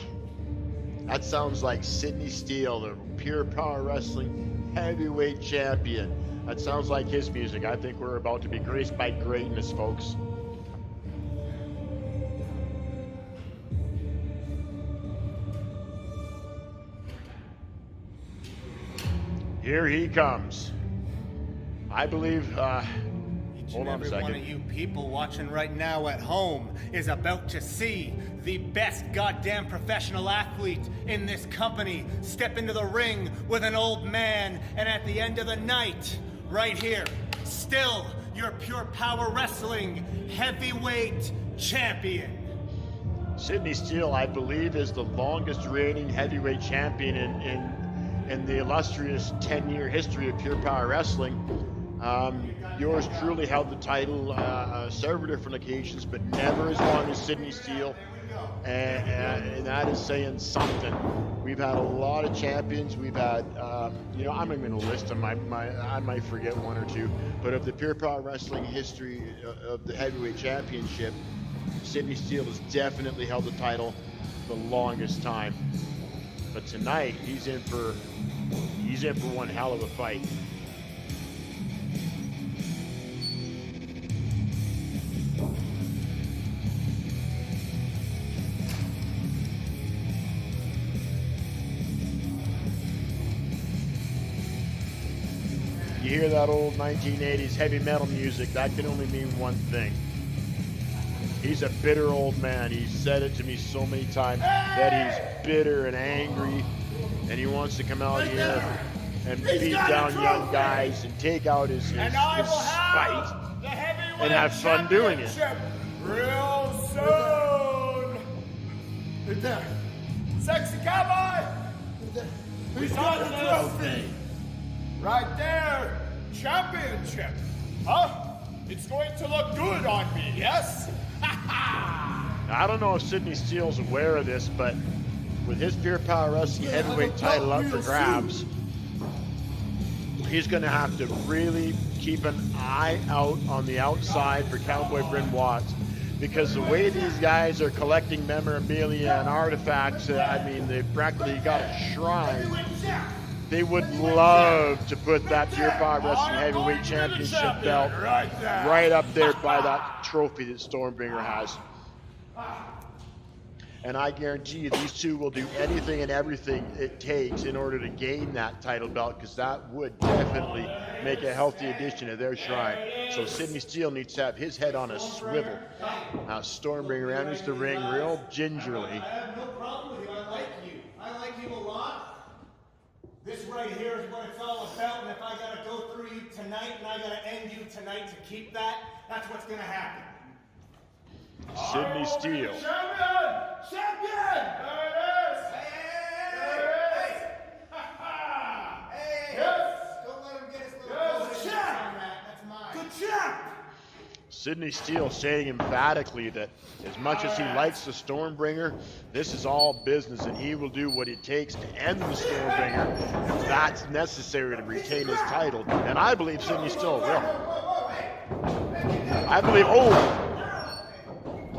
S1: Sydney Steele, the Pure Power Wrestling heavyweight champion. That sounds like his music. I think we're about to be graced by greatness, folks. Here he comes. I believe, hold on a second.
S8: One of you people watching right now at home is about to see the best goddamn professional athlete in this company step into the ring with an old man, and at the end of the night, right here, still your Pure Power Wrestling heavyweight champion.
S1: Sydney Steele, I believe, is the longest reigning heavyweight champion in the illustrious 10-year history of Pure Power Wrestling. Yours truly held the title several different occasions, but never as long as Sydney Steele, and that is saying something. We've had a lot of champions. We've had, I'm not going to list them. I might forget one or two, but of the Pure Power Wrestling history of the heavyweight championship, Sydney Steele has definitely held the title the longest time. But tonight, he's in for one hell of a fight. You hear that old 1980s heavy metal music, that can only mean one thing. He's a bitter old man. He's said it to me so many times that he's bitter and angry, and he wants to come out here and beat down young guys and take out his spite and have fun doing it.
S7: Real soon. Sexy Cowboy. He's got the trophy. Right there. Championship. Huh? It's going to look good on me, yes?
S1: I don't know if Sidney Steele's aware of this, but with his Pure Power Wrestling heavyweight title up for grabs, he's going to have to really keep an eye out on the outside for Cowboy Bryn Watts, because the way these guys are collecting memorabilia and artifacts, I mean, they've practically got a shrine. They would love to put that Pure Power Wrestling Heavyweight Championship belt right up there by that trophy that Stormbringer has. And I guarantee you these two will do anything and everything it takes in order to gain that title belt, because that would definitely make a healthy addition to their shrine. So Sidney Steele needs to have his head on a swivel. Now Stormbringer enters the ring real gingerly.
S8: I have no problem with you. I like you. I like you a lot. This right here is what it's all about, and if I gotta go through you tonight and I gotta end you tonight to keep that, that's what's gonna happen.
S1: Sidney Steele.
S7: Champion! Champion! There it is!
S8: Hey!
S7: Yes!
S8: Don't let him get his little
S7: Yes,
S8: position
S7: champ!
S8: on that. That's mine.
S7: Good champ!
S1: Sidney Steele saying emphatically that as much as he likes the Stormbringer, this is all business, and he will do what it takes to end the Stormbringer if that's necessary to retain his title. And I believe Sidney Steele will.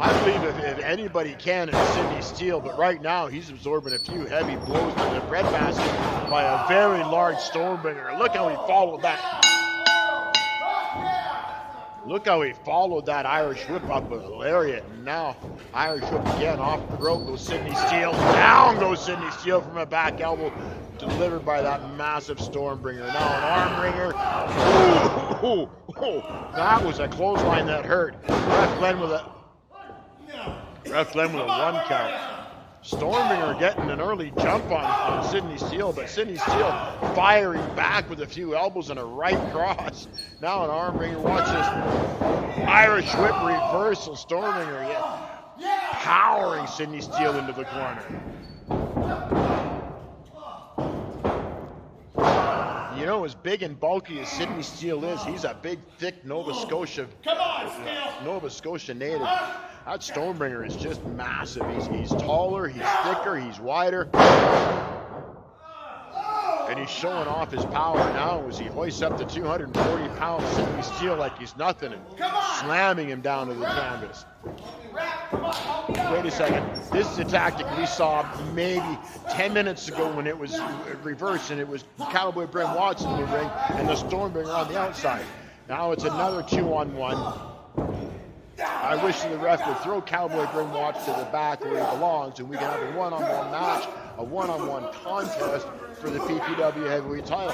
S1: I believe if anybody can, it's Sidney Steele, but right now he's absorbing a few heavy blows to the breadbasket by a very large Stormbringer. Look how he followed that. Look how he followed that Irish whip up with a lariat. And now Irish whip again off the rope goes Sidney Steele. Down goes Sidney Steele from a back elbow delivered by that massive Stormbringer. Now an arm wringer. That was a clothesline that hurt. Ref Glenn with a 1 count. Stormbringer getting an early jump on Sidney Steele, but Sidney Steele firing back with a few elbows and a right cross. Now an arm wringer. Watch this Irish whip reversal. Stormbringer powering Sidney Steele into the corner. You know, as big and bulky as Sidney Steele is, he's a big, thick Nova Scotia native. That Stormbringer is just massive. He's taller, he's thicker, he's wider. And he's showing off his power now as he hoists up the 240-pound Sidney Steele like he's nothing and slamming him down to the canvas. Wait a second. This is a tactic we saw maybe 10 minutes ago when it was reversed, and it was Cowboy Bryn Watson in the ring and the Stormbringer on the outside. Now it's another 2-on-1. I wish the ref would throw Cowboy Bryn Watson to the back where he belongs, and we can have a one-on-one match, a one-on-one contest for the PPW heavyweight title.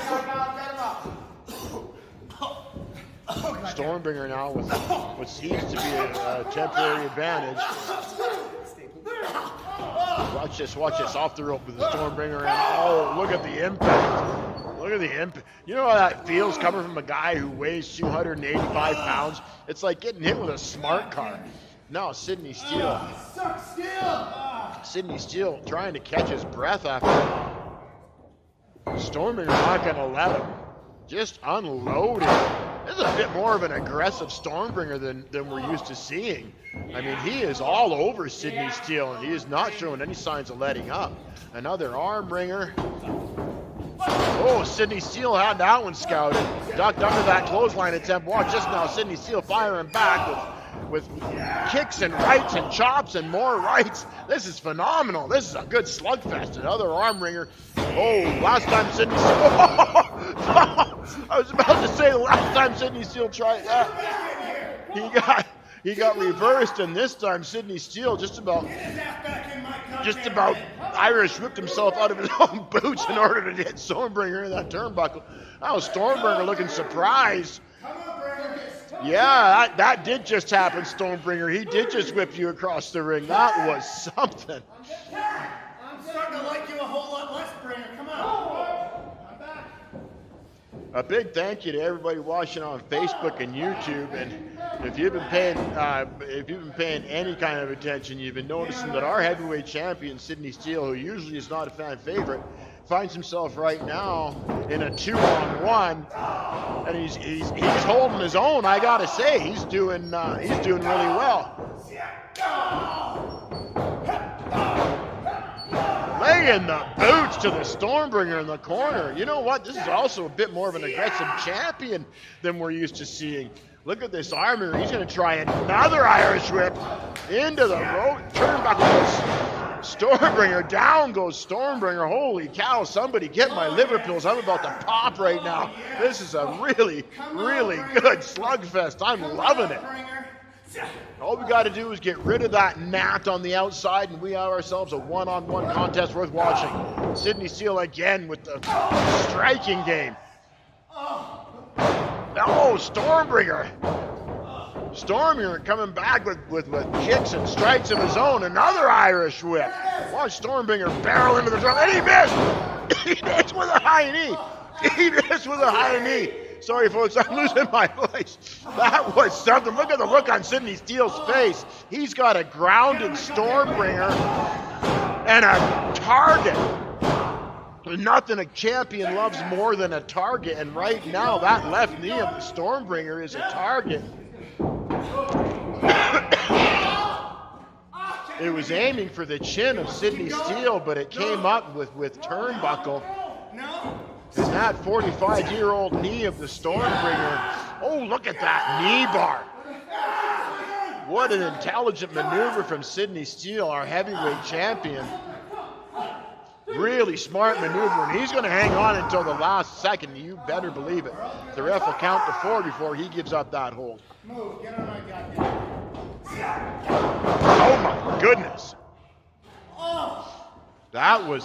S1: Stormbringer now with what seems to be a temporary advantage. Watch this, off the rope with the Stormbringer, and oh, look at the impact. Look at the impact. You know how that feels coming from a guy who weighs 285 pounds? It's like getting hit with a smart car. Now Sidney Steele. Sidney Steele trying to catch his breath after Stormbringer not going to let him. Just unloading. This is a bit more of an aggressive Stormbringer than we're used to seeing. I mean, he is all over Sidney Steele, and he is not showing any signs of letting up. Another arm wringer. Oh, Sidney Steele had that one scouted. Ducked under that clothesline attempt. Watch just now, Sidney Steele firing back with kicks and rights and chops and more rights. This is phenomenal. This is a good slugfest. Another arm wringer. Oh, last time Sidney Steele. I was about to say the last time Sidney Steele tried that, he got reversed, and this time Sidney Steele just about Irish whipped himself out of his own boots in order to hit Stormbringer in that turnbuckle. Now Stormbringer looking surprised. Yeah, that did just happen, Stormbringer. He did just whip you across the ring. That was something.
S8: I'm starting to like you a whole lot less, Bringer. Come on. I'm back.
S1: A big thank you to everybody watching on Facebook and YouTube. And if you've been paying any kind of attention, you've been noticing that our heavyweight champion, Sidney Steele, who usually is not a fan favorite, finds himself right now in a 2-on-1, and he's holding his own. I gotta say, he's doing really well. Laying the boots to the Stormbringer in the corner. You know what? This is also a bit more of an aggressive champion than we're used to seeing. Look at this armor. He's going to try another Irish whip into the road. Turnbuckle. Stormbringer. Down goes Stormbringer. Holy cow. Somebody get my liver pills. I'm about to pop right now. This is a really, really good slugfest. I'm loving it. All we got to do is get rid of that gnat on the outside, and we have ourselves a one-on-one contest worth watching. Sidney Steele again with the striking game. Oh, Stormbringer. Stormbringer coming back with kicks and strikes of his own. Another Irish whip. Watch Stormbringer barrel into the drum, and he missed. He missed with a high knee. He missed with a high knee. Sorry, folks, I'm losing my voice. That was something. Look at the look on Sidney Steele's face. He's got a grounded Stormbringer and a target. Nothing a champion loves more than a target, and right now that left knee of the Stormbringer is a target. It was aiming for the chin of Sidney Steele, but it came up with turnbuckle. And that 45-year-old knee of the Stormbringer. Oh, look at that knee bar. What an intelligent maneuver from Sidney Steele, our heavyweight champion. Really smart maneuver, and he's going to hang on until the last second. You better believe it. The ref will count to 4 before he gives up that hold.
S7: Move, get on my goddamn.
S1: Oh my goodness. That was,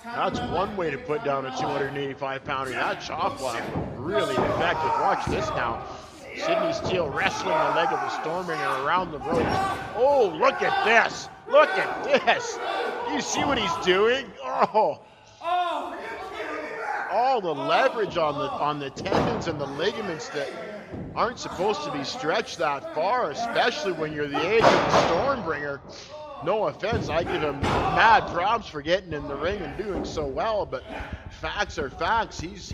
S1: that's one way to put down a 285-pounder. That chop block was really effective. Watch this now. Sidney Steele wrestling the leg of the Stormbringer around the ropes. Oh, look at this. Look at this. Do you see what he's doing? Oh. All the leverage on the tendons and the ligaments that aren't supposed to be stretched that far, especially when you're the age of the Stormbringer. No offense, I give him mad props for getting in the ring and doing so well, but facts are facts. He's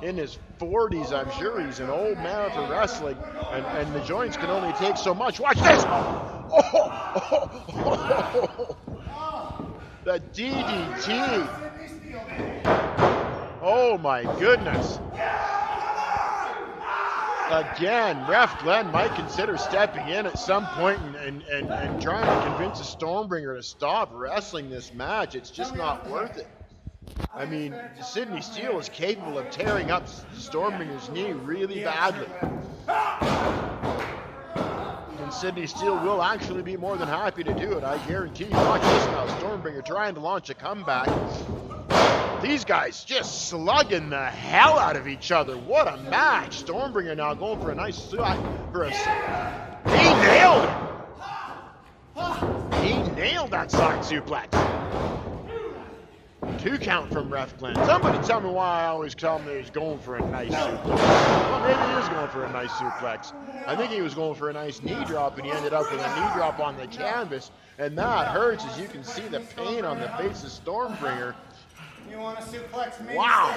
S1: in his 40s, I'm sure. He's an old man for wrestling, and the joints can only take so much. Watch this! The DDT! Oh my goodness! Again, Ref Glenn might consider stepping in at some point and trying to convince the Stormbringer to stop wrestling this match. It's just not worth it. I mean, Sidney Steele is capable of tearing up Stormbringer's knee really badly. And Sidney Steele will actually be more than happy to do it, I guarantee you. Watch this now, Stormbringer trying to launch a comeback. These guys just slugging the hell out of each other. What a match. Stormbringer now going for a nice he nailed it. He nailed that side suplex. 2 count from Ref Glenn. Somebody tell me why I always tell him that he's going for a nice suplex. Well, maybe he is going for a nice suplex. I think he was going for a nice knee drop, and he ended up with a knee drop on the canvas. And that hurts, as you can see the pain on the face of Stormbringer.
S7: You want to suplex me?
S1: Wow.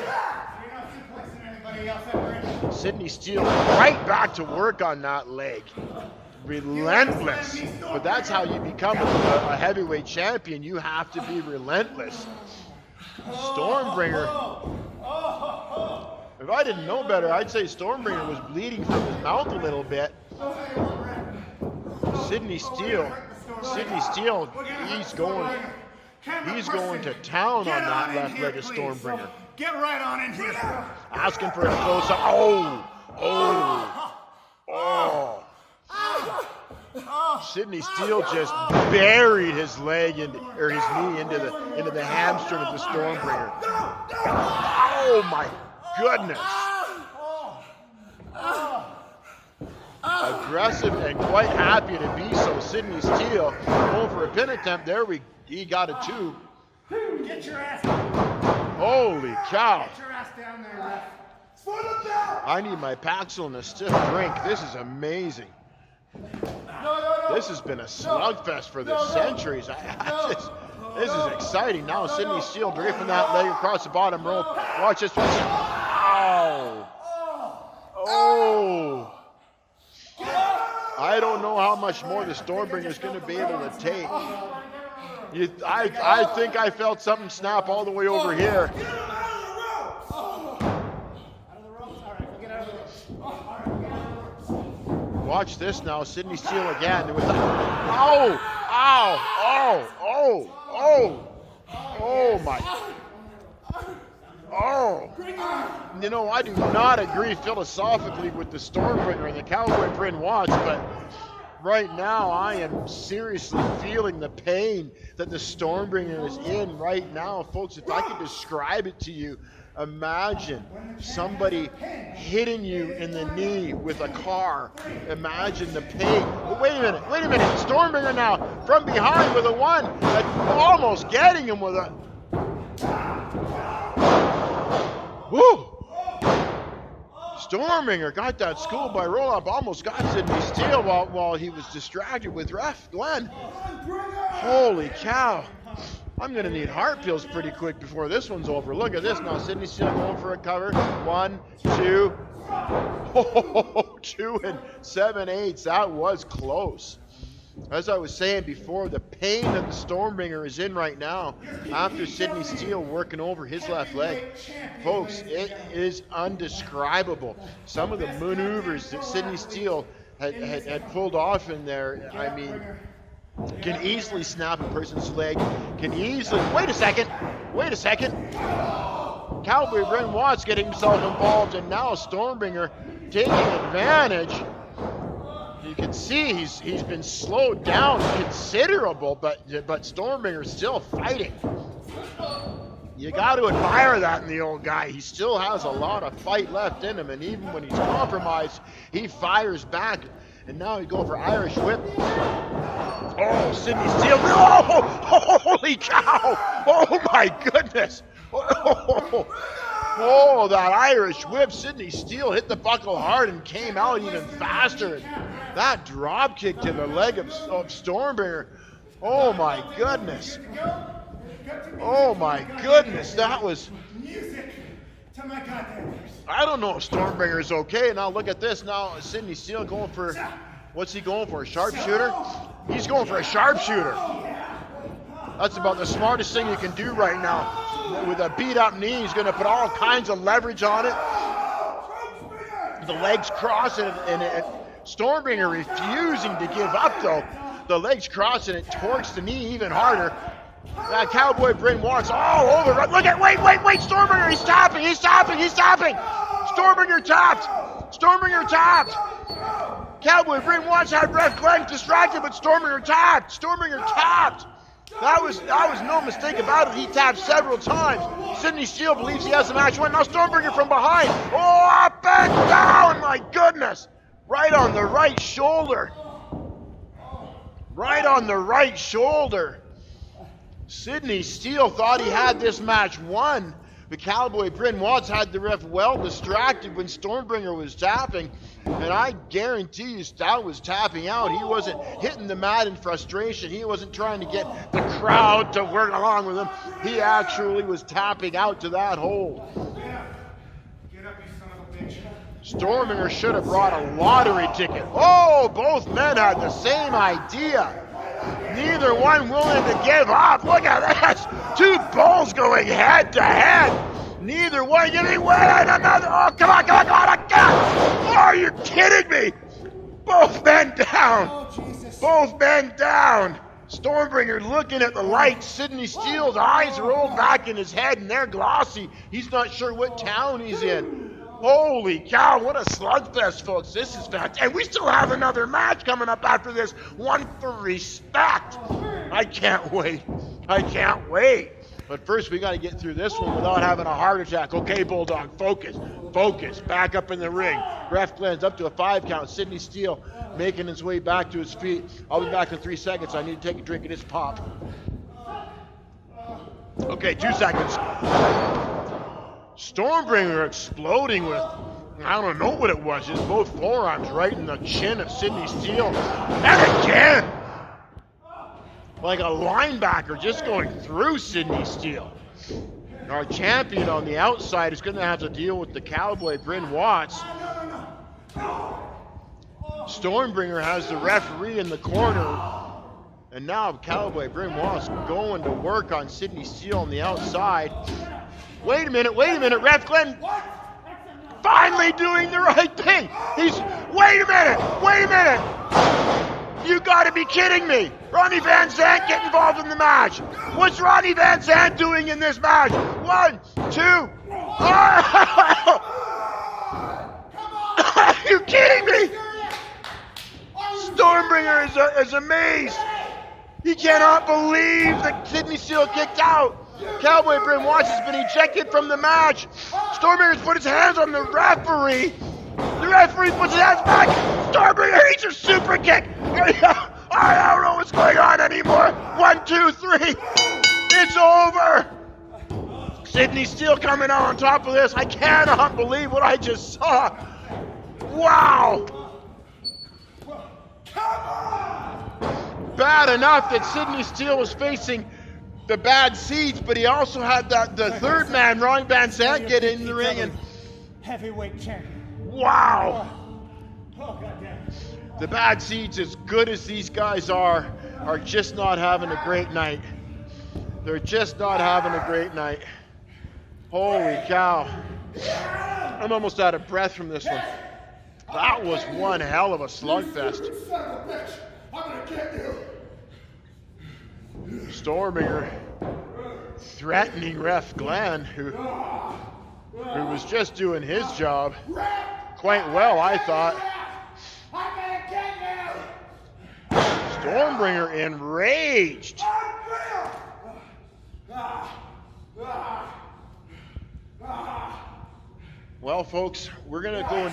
S7: You're not suplexing anybody else ever in.
S1: Sidney Steele right back to work on that leg. Relentless. But that's how you become a heavyweight champion. You have to be relentless. Stormbringer. If I didn't know better, I'd say Stormbringer was bleeding from his mouth a little bit. Sidney Steele, he's going to town on that left leg of Stormbringer.
S7: Get right on in here.
S1: Asking for a close-up. Oh. Sidney Steele just buried his leg his knee into the hamstring of the Stormbringer. Oh my goodness. Aggressive and quite happy to be so. Sidney Steele going for a pin attempt. There he got a 2.
S7: Get your ass.
S1: Holy cow.
S7: Get your ass down there, ref.
S1: I need my Paxil and a stiff drink. This is amazing. This has been a slugfest for the centuries. This is exciting. Now Sidney Steele draping that leg across the bottom rope. Watch this. Watch it. Ow. Oh. I don't know how much more the Stormbringer is going to be able to take. I think I felt something snap all the way over here. Watch this now, Sidney Steele again with the, oh my, you know, I do not agree philosophically with the Stormbringer and the Cowboy Bryn Watts, but right now I am seriously feeling the pain that the Stormbringer is in right now. Folks, if I could describe it to you, imagine somebody hitting you in the knee with a car. Imagine the pain. But wait a minute. Stormbringer now from behind with a one, almost getting him with a, woo! Stormbringer got that schoolboy roll-up, almost got Sidney Steele while he was distracted with ref Glenn. Holy cow. I'm going to need heart pills pretty quick before this one's over. Look at this now. Sidney Steele going for a cover. 1, 2. Oh, 2 7/8. That was close. As I was saying before, the pain that the Stormbringer is in right now after Sidney Steele working over his left leg. Folks, it is undescribable. Some of the maneuvers that Sidney Steele had pulled off in there, I mean, can easily snap a person's leg, can easily, wait a second. Cowboy Bryn Watts getting himself involved, and now Stormbringer taking advantage. You can see he's been slowed down considerable, but Stormbringer's still fighting. You got to admire that in the old guy. He still has a lot of fight left in him, and even when he's compromised, he fires back. And now he's going for Irish whip. Oh, Sidney Steele. Oh, holy cow. Oh, my goodness. Oh, that Irish whip. Sidney Steele hit the buckle hard and came out even faster. And that drop kick to the leg of Stormbringer. Oh, my goodness. Oh, my goodness. That was... I don't know if Stormbringer is okay. Now look at this. Now Sidney Steele going for, what's he going for? A sharpshooter? He's going for a sharpshooter. That's about the smartest thing you can do right now. With a beat up knee, he's going to put all kinds of leverage on it. The legs cross and Stormbringer refusing to give up though. The legs cross and it torques the knee even harder. That Cowboy Bryn Watts all over. Look at, wait, Stormbringer, he's tapping. Stormbringer tapped. Cowboy Bryn Watts had ref Glenn distracted, but Stormbringer tapped. That was no mistake about it. He tapped several times. Sidney Steele believes he has the match win. Now Stormbringer from behind. Oh, up and down, my goodness. Right on the right shoulder. Sidney Steele thought he had this match won. The Cowboy Bryn Watts had the ref well distracted when Stormbringer was tapping. And I guarantee you Stout was tapping out. He wasn't hitting the mat in frustration. He wasn't trying to get the crowd to work along with him. He actually was tapping out to that hold.
S2: Get up, you son of a bitch.
S1: Stormbringer should have brought a lottery ticket. Oh, both men had the same idea. Neither one willing to give up. Look at this. Two bulls going head to head. Neither one giving way. Another. Oh, come on. Are you kidding me? Both men down. Stormbringer looking at the lights. Sidney Steele's eyes rolled back in his head and they're glossy. He's not sure what town he's in. Holy cow, what a slugfest, folks. This is fantastic. And we still have another match coming up after this. One for respect. I can't wait. But first, we got to get through this one without having a heart attack. Okay, Bulldog, focus. Back up in the ring. Ref Glenn's up to a 5 count. Sidney Steele making his way back to his feet. I'll be back in 3 seconds. I need to take a drink of this pop. Okay, 2 seconds. Stormbringer exploding with, I don't know what it was, just both forearms right in the chin of Sidney Steele. And again! Like a linebacker just going through Sidney Steele. Our champion on the outside is going to have to deal with the Cowboy, Bryn Watts. Stormbringer has the referee in the corner. And now Cowboy, Bryn Watts going to work on Sidney Steele on the outside. Wait a minute, Ref Glenn. Finally doing the right thing. Wait a minute. You gotta be kidding me. Ronnie Van Zant get involved in the match. What's Ronnie Van Zant doing in this match? 1, 2. Oh! Are you kidding me? Stormbringer is amazed. He cannot believe that Sidney Steele kicked out. Cowboy Bryn Watts has been ejected from the match. Stormbringer's put his hands on the referee. The referee puts his hands back. Stormbringer eats a super kick. I don't know what's going on anymore. 1, 2, 3. It's over. Sidney Steele coming out on top of this. I cannot believe what I just saw. Wow. Bad enough that Sidney Steele was facing the bad seats, but he also had the third man, Ron Van Zant, get in the ring and
S8: heavyweight champion.
S1: Wow!
S8: Oh, goddamn.
S1: The bad seeds, as good as these guys are just not having a great night. They're just not having a great night. Holy cow. I'm almost out of breath from this one. That was one hell of a slugfest.
S2: I'm gonna get you.
S1: Stormbringer threatening Ref Glenn, who was just doing his job quite well, I thought.
S2: I'm gonna get you.
S1: Stormbringer enraged. Well, folks, we're gonna go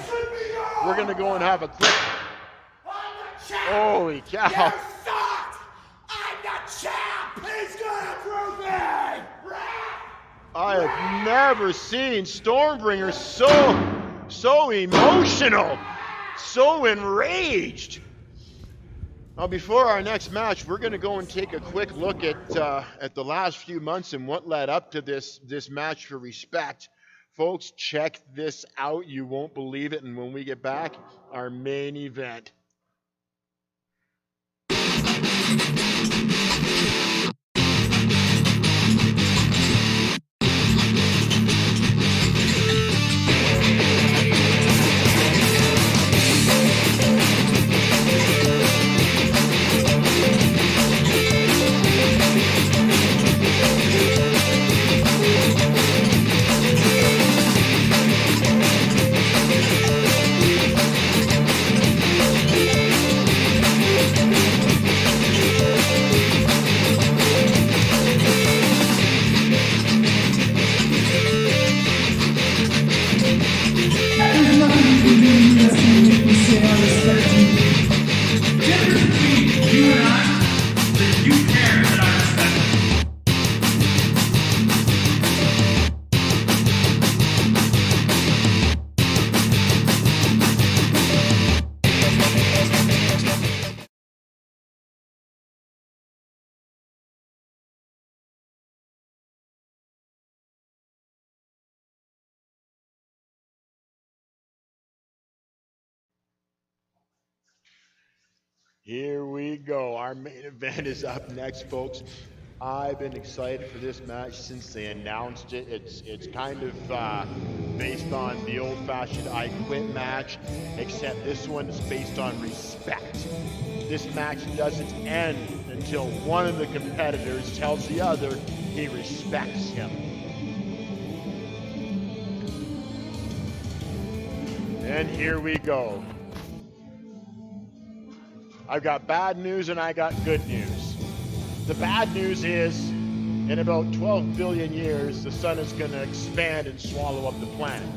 S1: and have a quick. Holy cow!
S2: You sucked. I'm the champ. He's gonna prove it.
S1: I have never seen Stormbringer so emotional, so enraged. Now, before our next match, we're going to go and take a quick look at the last few months and what led up to this match for Respect. Folks, check this out. You won't believe it. And when we get back, our main event. Here we go. Our main event is up next, folks. I've been excited for this match since they announced it. It's kind of based on the old-fashioned I Quit match, except this one is based on respect. This match doesn't end until one of the competitors tells the other he respects him. And here we go. I've got bad news and I got good news. The bad news is, in about 12 billion years, the sun is going to expand and swallow up the planet.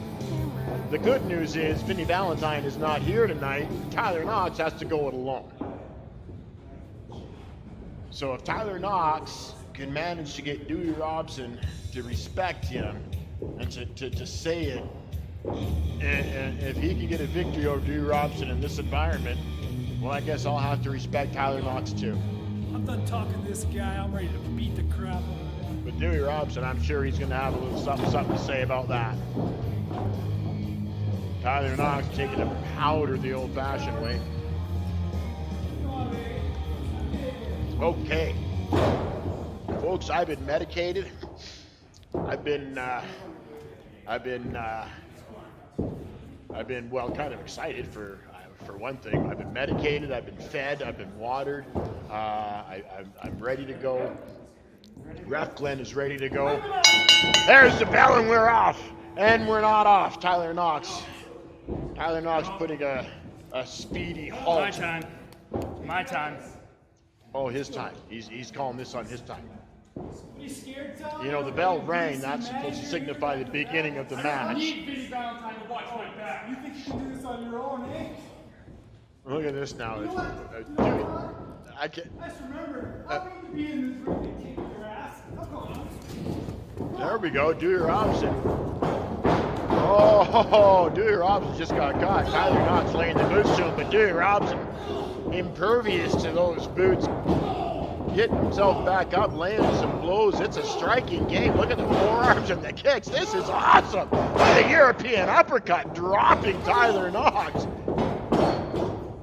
S1: The good news is, Vinnie Valentine is not here tonight. Tyler Knox has to go it alone. So if Tyler Knox can manage to get Dewey Robson to respect him, And to say it, and if he can get a victory over Dewey Robson in this environment, well, I guess I'll have to respect Tyler Knox too.
S5: I'm done talking to this guy. I'm ready to beat the crap out of him.
S1: But Dewey Robson, I'm sure he's going to have a little something to say about that. Tyler Knox taking a powder the old-fashioned way. Okay. Folks, I've been medicated. I've been well, kind of excited for one thing. I've been medicated, I've been fed, I've been watered. I'm ready to go. Ref Glenn is ready to go. There's the bell and we're off. And we're not off. Tyler Knox putting a speedy halt.
S4: My time. My time.
S1: Oh, his time. He's calling this on his time.
S5: You scared, Tyler?
S1: You know, the bell rang. That's supposed to signify the beginning of the
S6: I
S1: match.
S6: need Vinny Valentine to watch my back.
S5: You think you can do this on your own, eh?
S1: Look at this now. I can't.
S5: I just remember, I need to be in this room and kick your ass. Come on.
S1: There we go. Dewey Robson. Oh, Dewey Robson just got caught. Tyler Knox laying the boots to him, but Dewey Robson impervious to those boots. Getting himself back up, landing some blows. It's a striking game. Look at the forearms and the kicks. This is awesome. The European uppercut dropping Tyler Knox.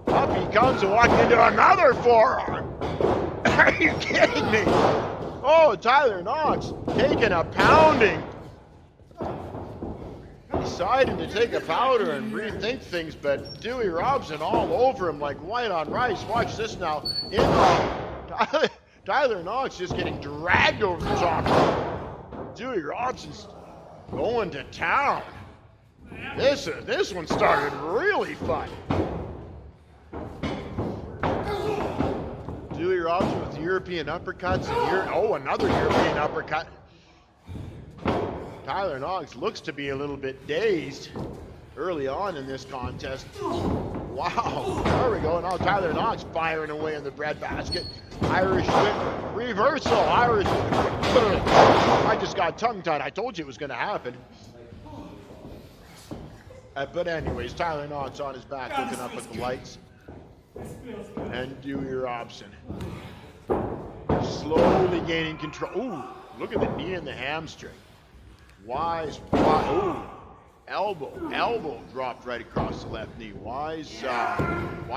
S1: Up he comes and walking into another forearm. Are you kidding me? Oh, Tyler Knox taking a pounding. Deciding to take a powder and rethink things, but Dewey Robson all over him like white on rice. Watch this now. Tyler Knox just getting dragged over the top. Dewey Robson's going to town. This one started really fun. Dewey Robson with European uppercuts and another European uppercut. Tyler Knox looks to be a little bit dazed early on in this contest. Wow, there we go. Now Tyler Knox firing away in the breadbasket. Irish whip reversal. Irish. I just got tongue-tied. I told you it was going to happen. But anyways, Tyler Knox on his back looking up at the lights. And Dewey Robson slowly gaining control. Ooh, look at the knee and the hamstring. Wise, ooh, elbow dropped right across the left knee. Wise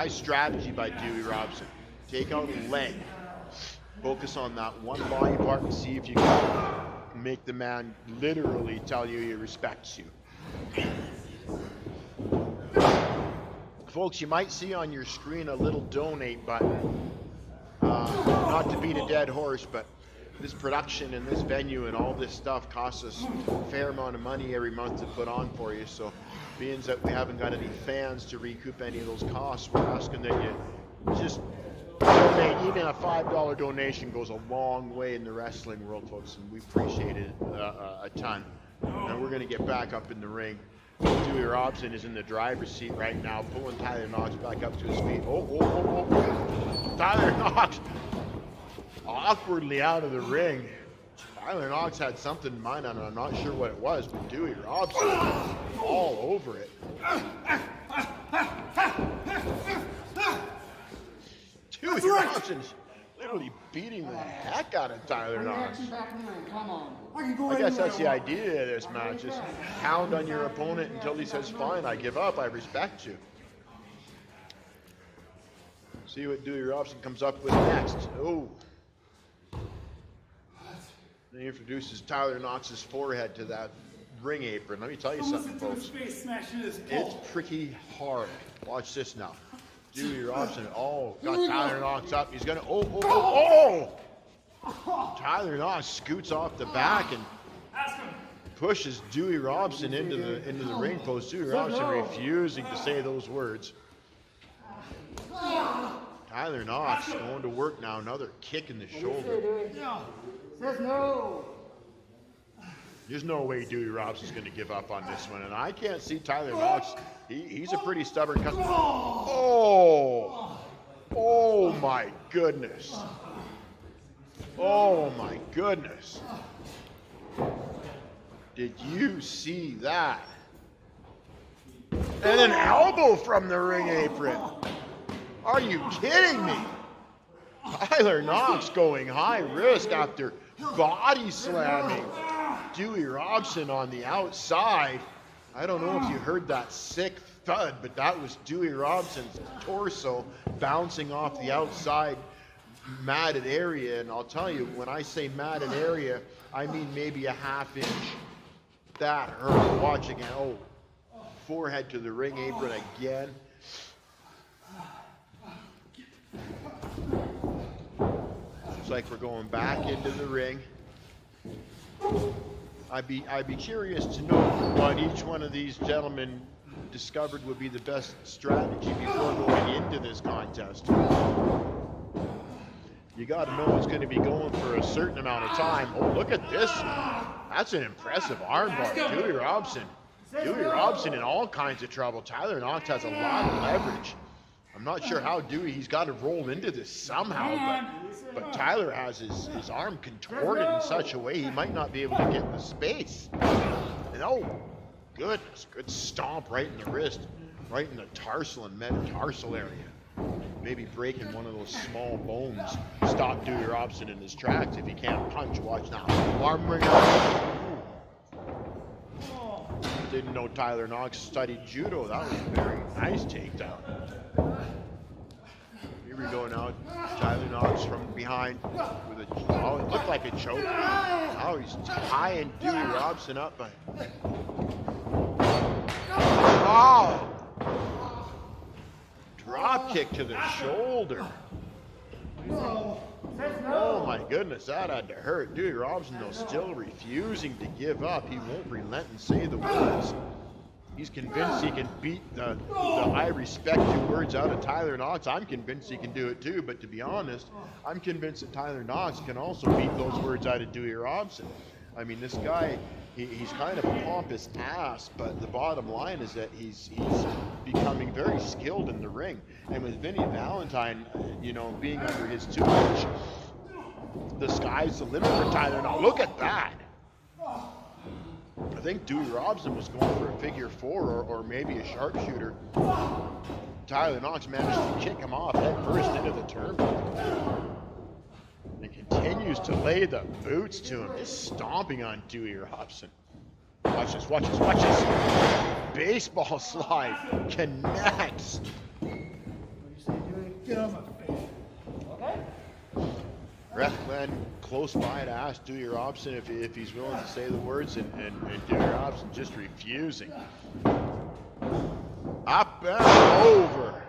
S1: strategy by Dewey Robson. Take out a leg, focus on that one body part and see if you can make the man literally tell you he respects you. Folks, you might see on your screen a little donate button. Not to beat a dead horse, but this production and this venue and all this stuff costs us a fair amount of money every month to put on for you. So, being that we haven't got any fans to recoup any of those costs, we're asking that you just donate. Even a $5 donation goes a long way in the wrestling world, folks, and we appreciate it a ton. And we're going to get back up in the ring. Dewey Robson is in the driver's seat right now, pulling Tyler Knox back up to his feet. Oh. Tyler Knox awkwardly out of the ring. Tyler Knox had something in mind, and I'm not sure what it was, but Dewey Robson all over it. Dewey Robson's literally beating the heck out of Tyler Knox. I guess that's the idea of this match, is pound on your opponent until he says, fine, I give up, I respect you. See what Dewey Robson comes up with next. Oh. Then he introduces Tyler Knox's forehead to that ring apron. Let me tell you something, folks. It's pretty hard. Watch this now. Dewey Robson, got Tyler Knox up. He's gonna, Tyler Knox scoots off the back and pushes Dewey Robson into the ring post. Dewey Robson refusing to say those words. Tyler Knox going to work now. Another kick in the shoulder. There's no way Dewey Robson's going to give up on this one, and I can't see Tyler Knox. He's a pretty stubborn customer. Oh my goodness. Oh my goodness. Did you see that? And an elbow from the ring apron. Are you kidding me? Tyler Knox going high risk after body slamming Dewey Robson on the outside. I don't know if you heard that sick thud, but that was Dewey Robson's torso bouncing off the outside matted area. And I'll tell you, when I say matted area, I mean maybe a half inch. That hurt. Watch again. Oh, forehead to the ring apron again. Looks like we're going back into the ring. I'd be curious to know what each one of these gentlemen discovered would be the best strategy before going into this contest. You got to know it's going to be going for a certain amount of time. Oh, look at this. That's an impressive armbar. Dewey Robson. Dewey Robson in all kinds of trouble. Tyler Knox has a lot of leverage. I'm not sure how Dewey, he's got to roll into this somehow, but Tyler has his arm contorted in such a way he might not be able to get the space. And oh, goodness, good stomp right in the wrist, right in the tarsal and metatarsal area. Maybe breaking one of those small bones. Stop Dewey Robson in his tracks if he can't punch. Watch now. Armbringer. Didn't know Tyler Knox studied judo. That was a very nice takedown. Here we go now. Tyler Knox from behind with a, oh, it looked like a choke. Now he's tying Dewey Robson up. But, oh! Drop kick to the shoulder. Oh my goodness, that had to hurt. Dewey Robson, though, still refusing to give up. He won't relent and say the words. He's convinced he can beat the I respect you words out of Tyler Knox. I'm convinced he can do it too, but to be honest, I'm convinced that Tyler Knox can also beat those words out of Dewey Robson. I mean, this guy, he's kind of a pompous ass, but the bottom line is that he's becoming very skilled in the ring. And with Vinny Valentine, you know, being under his tutelage, the sky's the limit for Tyler. Now look at that. I think Dewey Robson was going for a figure four or maybe a sharpshooter. Tyler Knox managed to kick him off head first into the turnbuckle. And continues to lay the boots to him, just stomping on Dewey Robson. Watch this, watch this, watch this. Baseball slide connects.
S7: What do you say, Dewey? Get on my face. Okay?
S1: Ref Glenn close by to ask Dewey Robson if he's willing to say the words, and Dewey Robson just refusing. Up and over.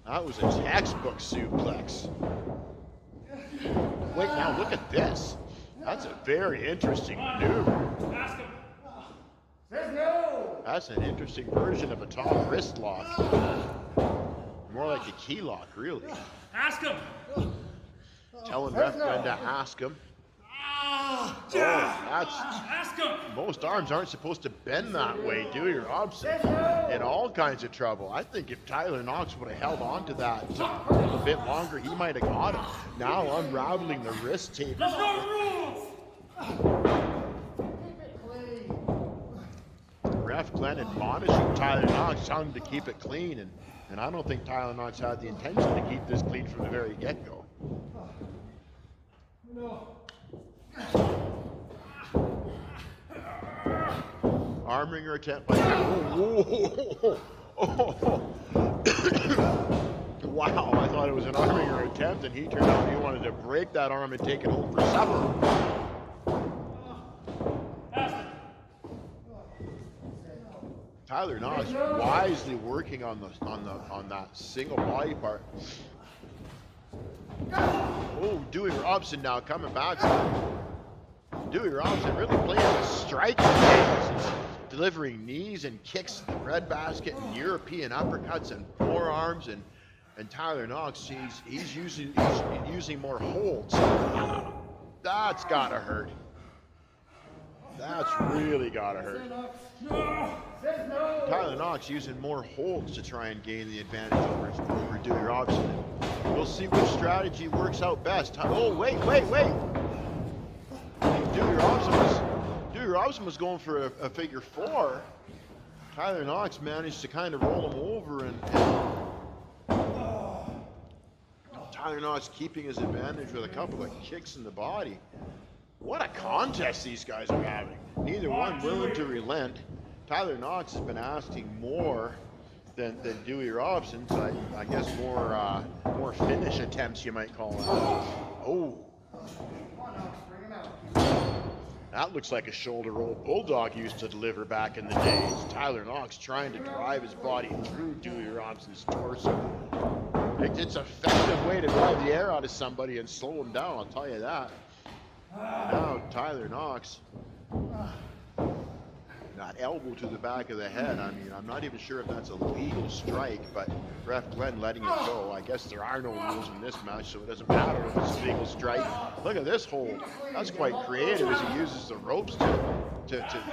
S1: That was a textbook suplex. Wait, now look at this. That's a very interesting maneuver.
S6: Ask him.
S7: Says no.
S1: That's an interesting version of a top wrist lock. More like a key lock, really.
S6: Ask him.
S1: Telling Ref Glenn to ask him. Oh, that's...
S6: Ask him.
S1: Most arms aren't supposed to bend that way. Dewey Robson in all kinds of trouble. I think if Tyler Knox would have held on to that a little bit longer, he might have got him. Now unraveling the wrist tape.
S6: There's no rules.
S1: Ref Glenn admonishing Tyler Knox, telling him to keep it clean, and I don't think Tyler Knox had the intention to keep this clean from the very get-go.
S5: No.
S1: Armbringer attempt by wow, I thought it was an Armbringer attempt, and he turned out he wanted to break that arm and take it home for supper. Tyler Knox wisely working on that single body part. Oh, Dewey Robson now coming back. Dewey Robson really playing the striking game. He's delivering knees and kicks to the breadbasket and European uppercuts and forearms, and Tyler Knox, he's using more holds. That's gotta hurt. That's really gotta hurt. Tyler Knox using more holds to try and gain the advantage over Dewey Robson. We'll see which strategy works out best. Oh, wait. Dewey Dewey Robson was going for a figure 4. Tyler Knox managed to kind of roll him over, and Tyler Knox keeping his advantage with a couple of kicks in the body. What a contest these guys are having. Neither one willing to relent. Tyler Knox has been asking more than Dewey Robson, so I guess more finish attempts, you might call that. Oh. That looks like a shoulder roll Bulldog used to deliver back in the days. Tyler Knox trying to drive his body through Dewey Robson's torso. It's an effective way to drive the air out of somebody and slow him down, I'll tell you that. Now Tyler Knox, that elbow to the back of the head. I mean, I'm not even sure if that's a legal strike, but ref Glenn letting it go. I guess there are no rules in this match, so it doesn't matter if it's a legal strike. Look at this hold. That's quite creative as he uses the ropes to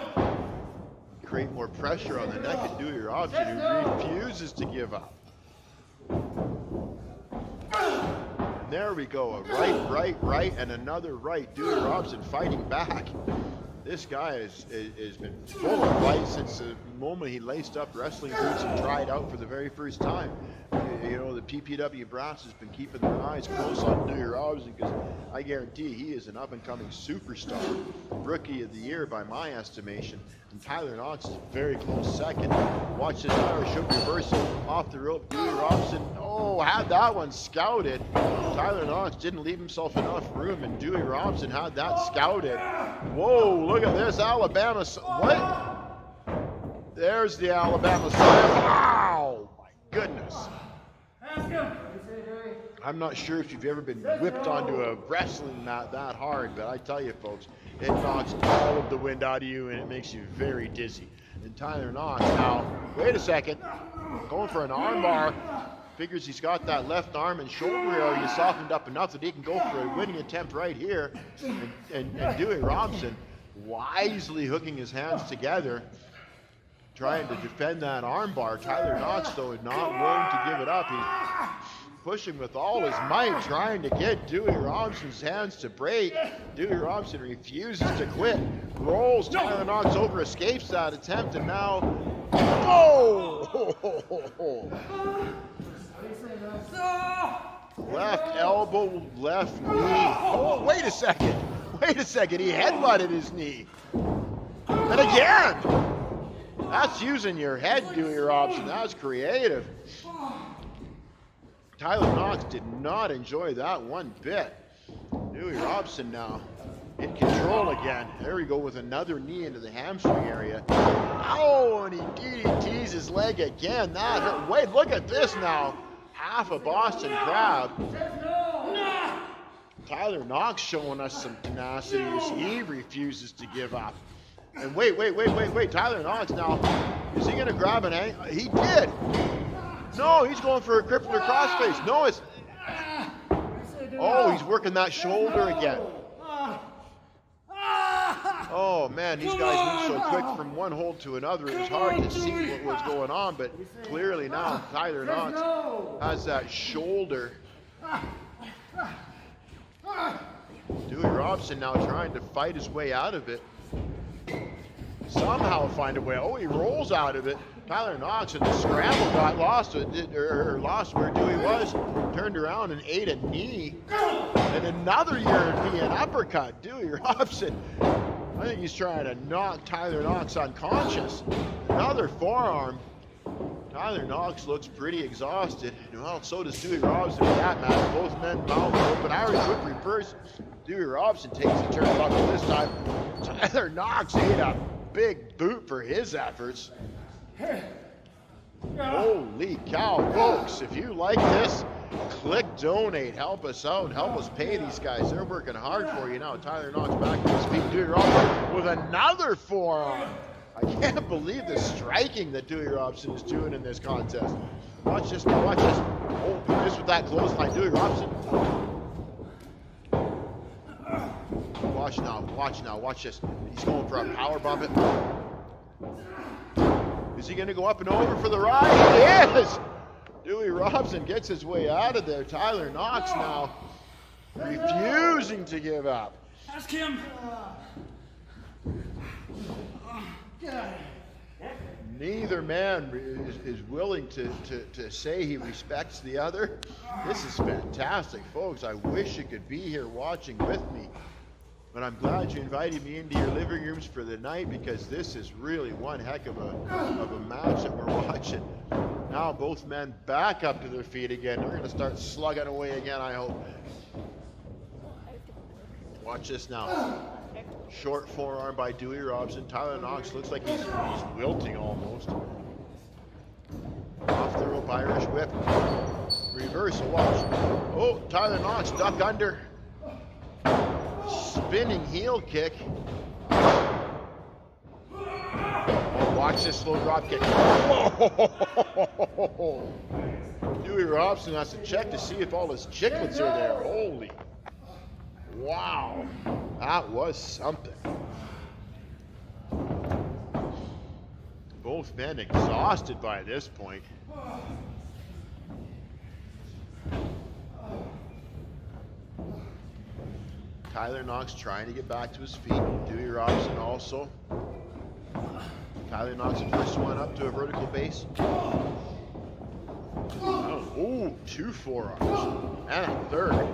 S1: create more pressure on the neck of Dewey Robson, who refuses to give up. And there we go, a right, and another right. Dewey Robson fighting back. This guy has been full of life since the moment he laced up wrestling boots and tried out for the very first time. You know, the PPW brass has been keeping their eyes close on Dewey Robson because I guarantee he is an up-and-coming superstar. Rookie of the year by my estimation. And Tyler Knox is a very close second. Watch this Irish hook reversal off the rope. Dewey Robson, oh, had that one scouted. Tyler Knox didn't leave himself enough room, and Dewey Robson had that scouted. Whoa, look at this Alabama. What? There's the Alabama slam. Wow, my goodness. I'm not sure if you've ever been whipped onto a wrestling mat that hard, but I tell you folks, it knocks all of the wind out of you and it makes you very dizzy. And Tyler Knox now, wait a second, going for an armbar. Figures he's got that left arm and shoulder area softened up enough that he can go for a winning attempt right here. And Dewey Robson wisely hooking his hands together, trying to defend that armbar. Tyler Knox, though, is not willing to give it up. He's pushing with all his might, trying to get Dewey Robson's hands to break. Dewey Robson refuses to quit. Rolls Tyler Knox over, escapes that attempt, and now, oh! Left elbow, left knee. Oh, wait a second. Wait a second. He headbutted his knee. And again. That's using your head, Dewey Robson. That's creative. Tyler Knox did not enjoy that one bit. Dewey Robson now in control again. There we go with another knee into the hamstring area. Oh, and he DDTs his leg again. That hurt. Wait, look at this now. Half a Boston crowd. Tyler Knox showing us some tenacity as he refuses to give up. And wait. Tyler Knox now, is he going to grab an angle? He did. No, he's going for a crippler crossface. No, it's... Oh, he's working that shoulder again. Oh, man, these guys move so quick from one hold to another. It was hard to see what was going on, but clearly now Tyler Knox has that shoulder. Dewey Robson now trying to fight his way out of it. Somehow find a way. Oh, he rolls out of it. Tyler Knox in the scramble got lost, lost where Dewey was. Turned around and ate a knee. And another European uppercut. Dewey Robson, I think he's trying to knock Tyler Knox unconscious. Another forearm. Tyler Knox looks pretty exhausted. Well, so does Dewey Robson for that matter. Both men mouth open. Irish whip reverse. Dewey Robson takes the turnbuckle this time. Tyler Knox ate a big boot for his efforts. Holy cow, folks. If you like this, click donate. Help us out. Help us pay these guys. They're working hard for you now. Tyler Knox back to his feet. Dewey Robson with another forearm. I can't believe the striking that Dewey Robson is doing in this contest. Watch this now. Watch this. Oh, this with that clothesline. Dewey Robson. Watch now, watch this. He's going for a power bump. Is he going to go up and over for the ride? He is! Dewey Robson gets his way out of there. Tyler Knox now refusing to give up.
S6: Ask him.
S1: Neither man is willing to say he respects the other. This is fantastic, folks. I wish you could be here watching with me. But I'm glad you invited me into your living rooms for the night, because this is really one heck of a match that we're watching. Now both men back up to their feet again. They're going to start slugging away again, I hope. Watch this now. Short forearm by Dewey Robson. Tyler Knox looks like he's wilting almost. Off the rope Irish whip. Reversal, watch. Oh, Tyler Knox duck under. Spinning heel kick. Oh, watch this slow drop kick. Oh. Dewey Robson has to check to see if all his chiclets are there. Holy. Wow. That was something. Both men exhausted by this point. Tyler Knox trying to get back to his feet. Dewey Robson also. Tyler Knox, the first one up to a vertical base. Oh, 2 forearms. And a third.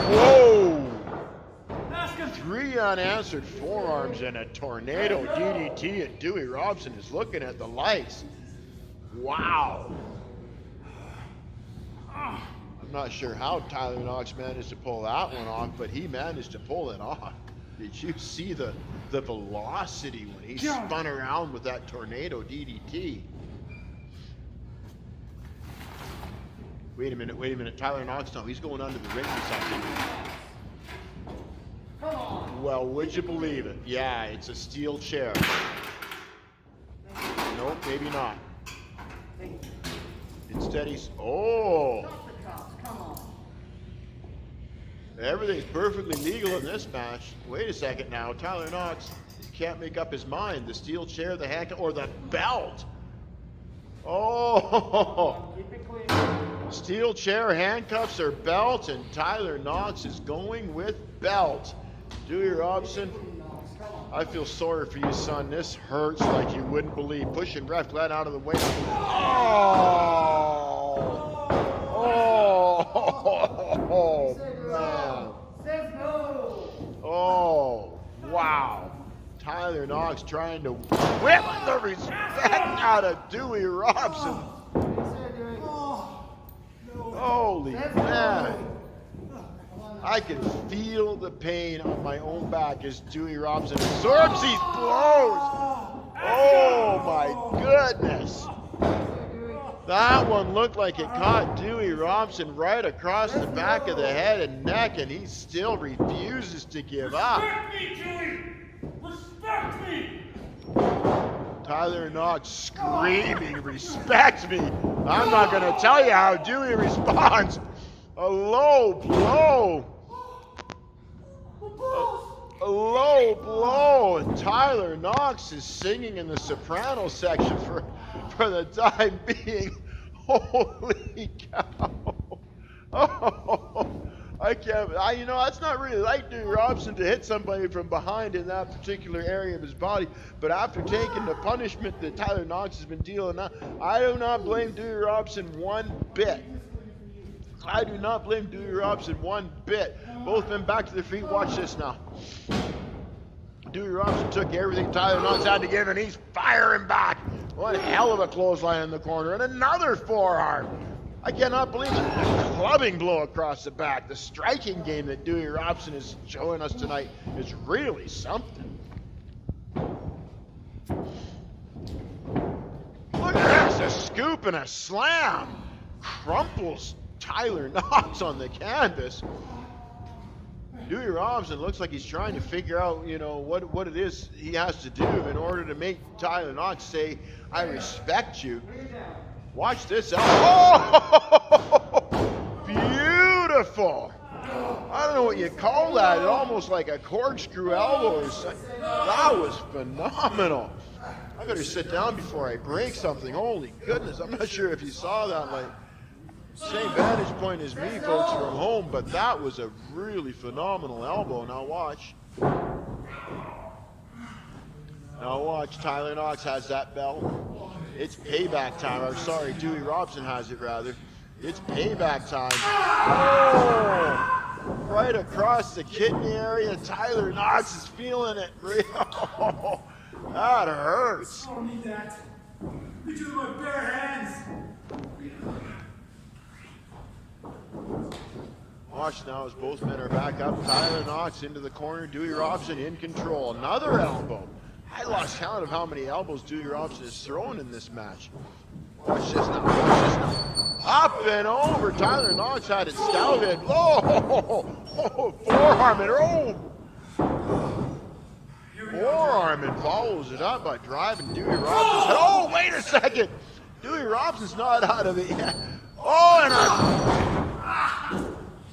S1: Whoa! 3 unanswered forearms and a tornado DDT, and Dewey Robson is looking at the lights. Wow. I'm not sure how Tyler Knox managed to pull that one off, but he managed to pull it off. Did you see the velocity when he spun around with that tornado DDT? Wait a minute. Tyler Knox, no, he's going under the ring or something. Well, would you believe it? Yeah, it's a steel chair. Nope, maybe not. Instead he's, oh! Everything's perfectly legal in this match. Wait a second now, Tyler Knox can't make up his mind. The steel chair, the handcuff, or the belt. Oh! Steel chair, handcuffs, or belt, and Tyler Knox is going with belt. Dewey Robson, I feel sorry for you, son. This hurts like you wouldn't believe. Pushing ref Glenn out of the way. Oh, man. Oh, wow. Tyler Knox trying to whip the respect out of Dewey Robson. Holy man. I can feel the pain on my own back as Dewey Robson absorbs these blows. Oh my goodness. That one looked like it caught Dewey Robson right across the back of the head and neck, and he still refuses to give up.
S6: Respect me, Dewey! Respect me!
S1: Tyler Knox screaming, respect me. I'm not going to tell you how Dewey responds. A low blow. A low blow. And Tyler Knox is singing in the soprano section for the time being. Holy cow. Oh, you know, that's not really like Dewey Robson to hit somebody from behind in that particular area of his body. But after taking the punishment that Tyler Knox has been dealing out, I do not blame Dewey Robson one bit. I do not blame Dewey Robson one bit. Both men back to their feet. Watch this now. Dewey Robson took everything Tyler Knox had to give, and he's firing back. One hell of a clothesline in the corner, and another forearm. I cannot believe it. A clubbing blow across the back. The striking game that Dewey Robson is showing us tonight is really something. Look at this, a scoop and a slam. Crumples Tyler Knox on the canvas. Dewey Robson looks like he's trying to figure out, you know, what it is he has to do in order to make Tyler Knox say, I respect you. Watch this out. Oh! Beautiful. I don't know what you call that. It's almost like a corkscrew elbow or something. That was phenomenal. I better sit down before I break something. Holy goodness. I'm not sure if you saw that. Like, Same vantage point as me, folks, from home, but that was a really phenomenal elbow. Now watch. Now watch, Tyler Knox has that bell. It's payback time. Or sorry, Dewey Robson has it rather. It's payback time. Oh! Right across the kidney area. Tyler Knox is feeling it. Oh, that hurts.
S5: I don't need that. You do it with my bare hands.
S1: Watch now as both men are back up. Tyler Knox into the corner. Dewey Robson in control. Another elbow. I lost count of how many elbows Dewey Robson has thrown in this match. Watch this now. Watch this now. Up and over. Tyler Knox had it scouted. Oh, forearm and forearm and follows it up by driving Dewey Robson's head. Oh, wait a second. Dewey Robson's not out of it yet. Oh, and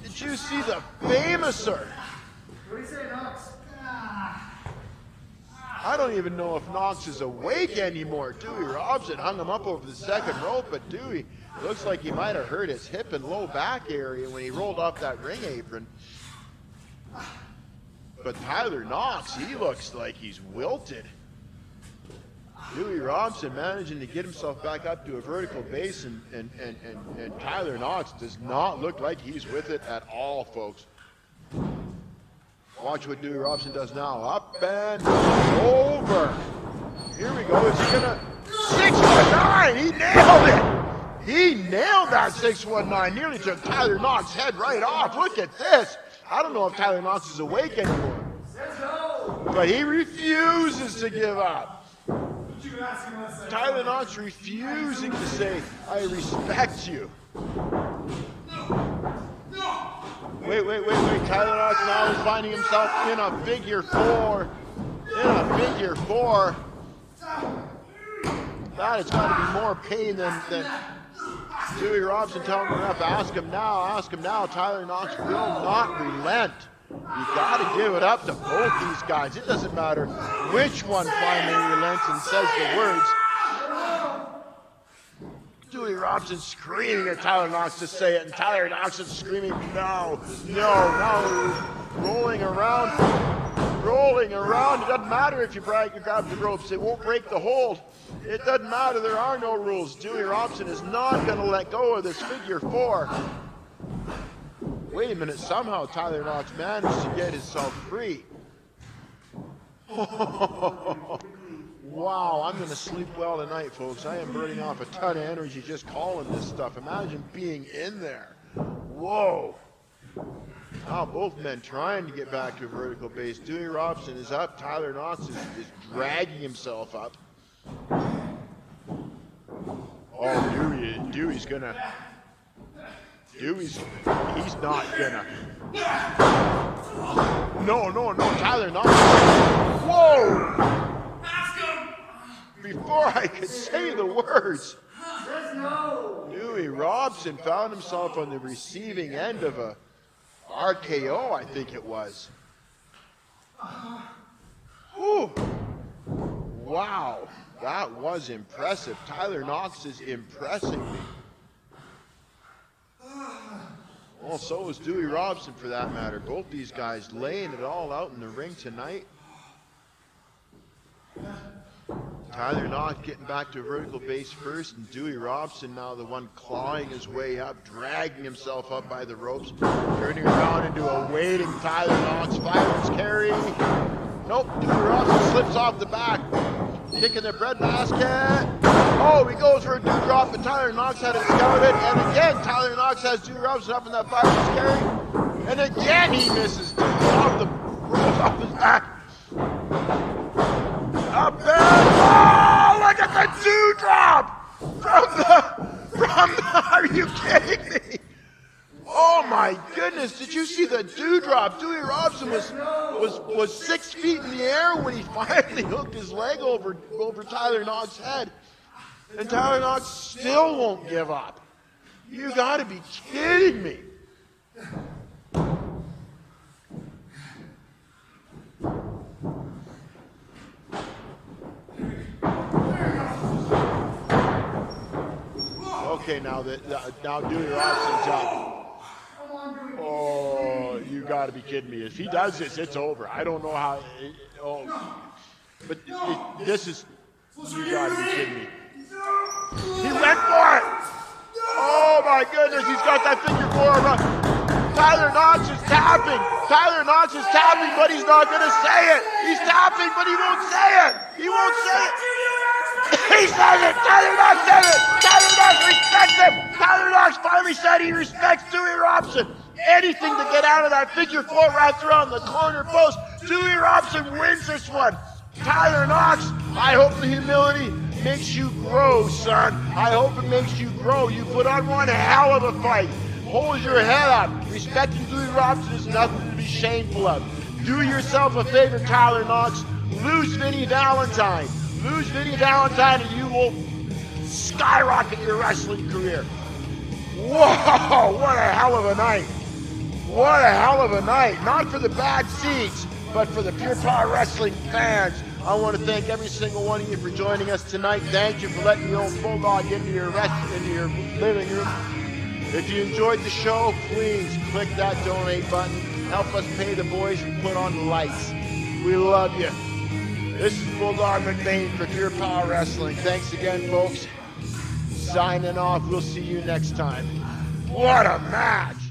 S1: did you see the famouser?
S7: What do you say, Knox?
S1: I don't even know if Knox is awake anymore. Dewey Robson hung him up over the second rope, but Dewey, it looks like he might have hurt his hip and low back area when he rolled off that ring apron. But Tyler Knox, he looks like he's wilted. Dewey Robson managing to get himself back up to a vertical base, and Tyler Knox does not look like he's with it at all, folks. Watch what Dewey Robson does now. Up and over. Here we go. Is he gonna 619? He nailed it. He nailed that 619. Nearly took Tyler Knox's head right off. Look at this. I don't know if Tyler Knox is awake anymore. But he refuses to give up. Tyler Knox refusing to say, I respect you. Wait. Tyler Knox now is finding himself in a figure four. That has got to be more pain than Dewey Robson telling the ref, ask him now. Tyler Knox will not relent. You got to give it up to both these guys. It doesn't matter which one finally relents and says the words. Dewey Robson screaming at Tyler Knox to say it, and Tyler Knox is screaming, no. Rolling around. It doesn't matter if you grab the ropes. It won't break the hold. It doesn't matter. There are no rules. Dewey Robson is not going to let go of this figure four. Wait a minute. Somehow Tyler Knox managed to get himself free. Wow, I'm going to sleep well tonight, folks. I am burning off a ton of energy just calling this stuff. Imagine being in there. Whoa. Now both men trying to get back to a vertical base. Dewey Robson is up. Tyler Knox is dragging himself up. Oh, Dewey's gonna. He's not gonna. No, Tyler Knox. Whoa! Before I could say the words, Dewey Robson found himself on the receiving end of a RKO, I think it was. Whew. Wow, that was impressive. Tyler Knox is impressing me. Well, so is Dewey Robson for that matter. Both these guys laying it all out in the ring tonight. Tyler Knox getting back to a vertical base first, and Dewey Robson now the one clawing his way up, dragging himself up by the ropes, turning around into a waiting Tyler Knox. Violence carry. Nope, Dewey Robson slips off the back, kicking the bread basket. Oh, he goes for a dewdrop, but Tyler Knox had it scouted, and again Tyler Knox has Dewey Robson up in that violence carry, and again he misses Dewey off the rolls off his back. Up and oh, look at the dewdrop from the, are you kidding me? Oh my goodness, did you see the dewdrop? Dewey Robson was 6 feet in the air when he finally hooked his leg over Tyler Knox's head. And Tyler Knox still won't give up. You gotta be kidding me. Okay, now Dewey Robson's up. Oh, you got to be kidding me! If he does this, it's over. I don't know how. But this is. You got to be kidding me! He went for it. Oh my goodness! He's got that figure four run. Tyler Knox is tapping. Tyler Knox is tapping, but he's not going to say it. He's tapping, but he won't say it. He won't say it. He says it! Tyler Knox said it! Tyler Knox respects him! Tyler Knox finally said he respects Dewey Robson. Anything to get out of that figure four wrapped around the corner post. Dewey Robson wins this one. Tyler Knox, I hope the humility makes you grow, son. I hope it makes you grow. You put on one hell of a fight. Hold your head up. Respecting Dewey Robson is nothing to be shameful of. Do yourself a favor, Tyler Knox. Lose Vinny Valentine. Lose Vinny Valentine and you will skyrocket your wrestling career. Whoa, what a hell of a night. What a hell of a night. Not for the bad seats, but for the Pure Power Wrestling fans. I want to thank every single one of you for joining us tonight. Thank you for letting your old bulldog into your living room. If you enjoyed the show, please click that donate button. Help us pay the boys and put on the lights. We love you. This is Bulldog McBain for Pure Power Wrestling. Thanks again, folks. Signing off. We'll see you next time. What a match!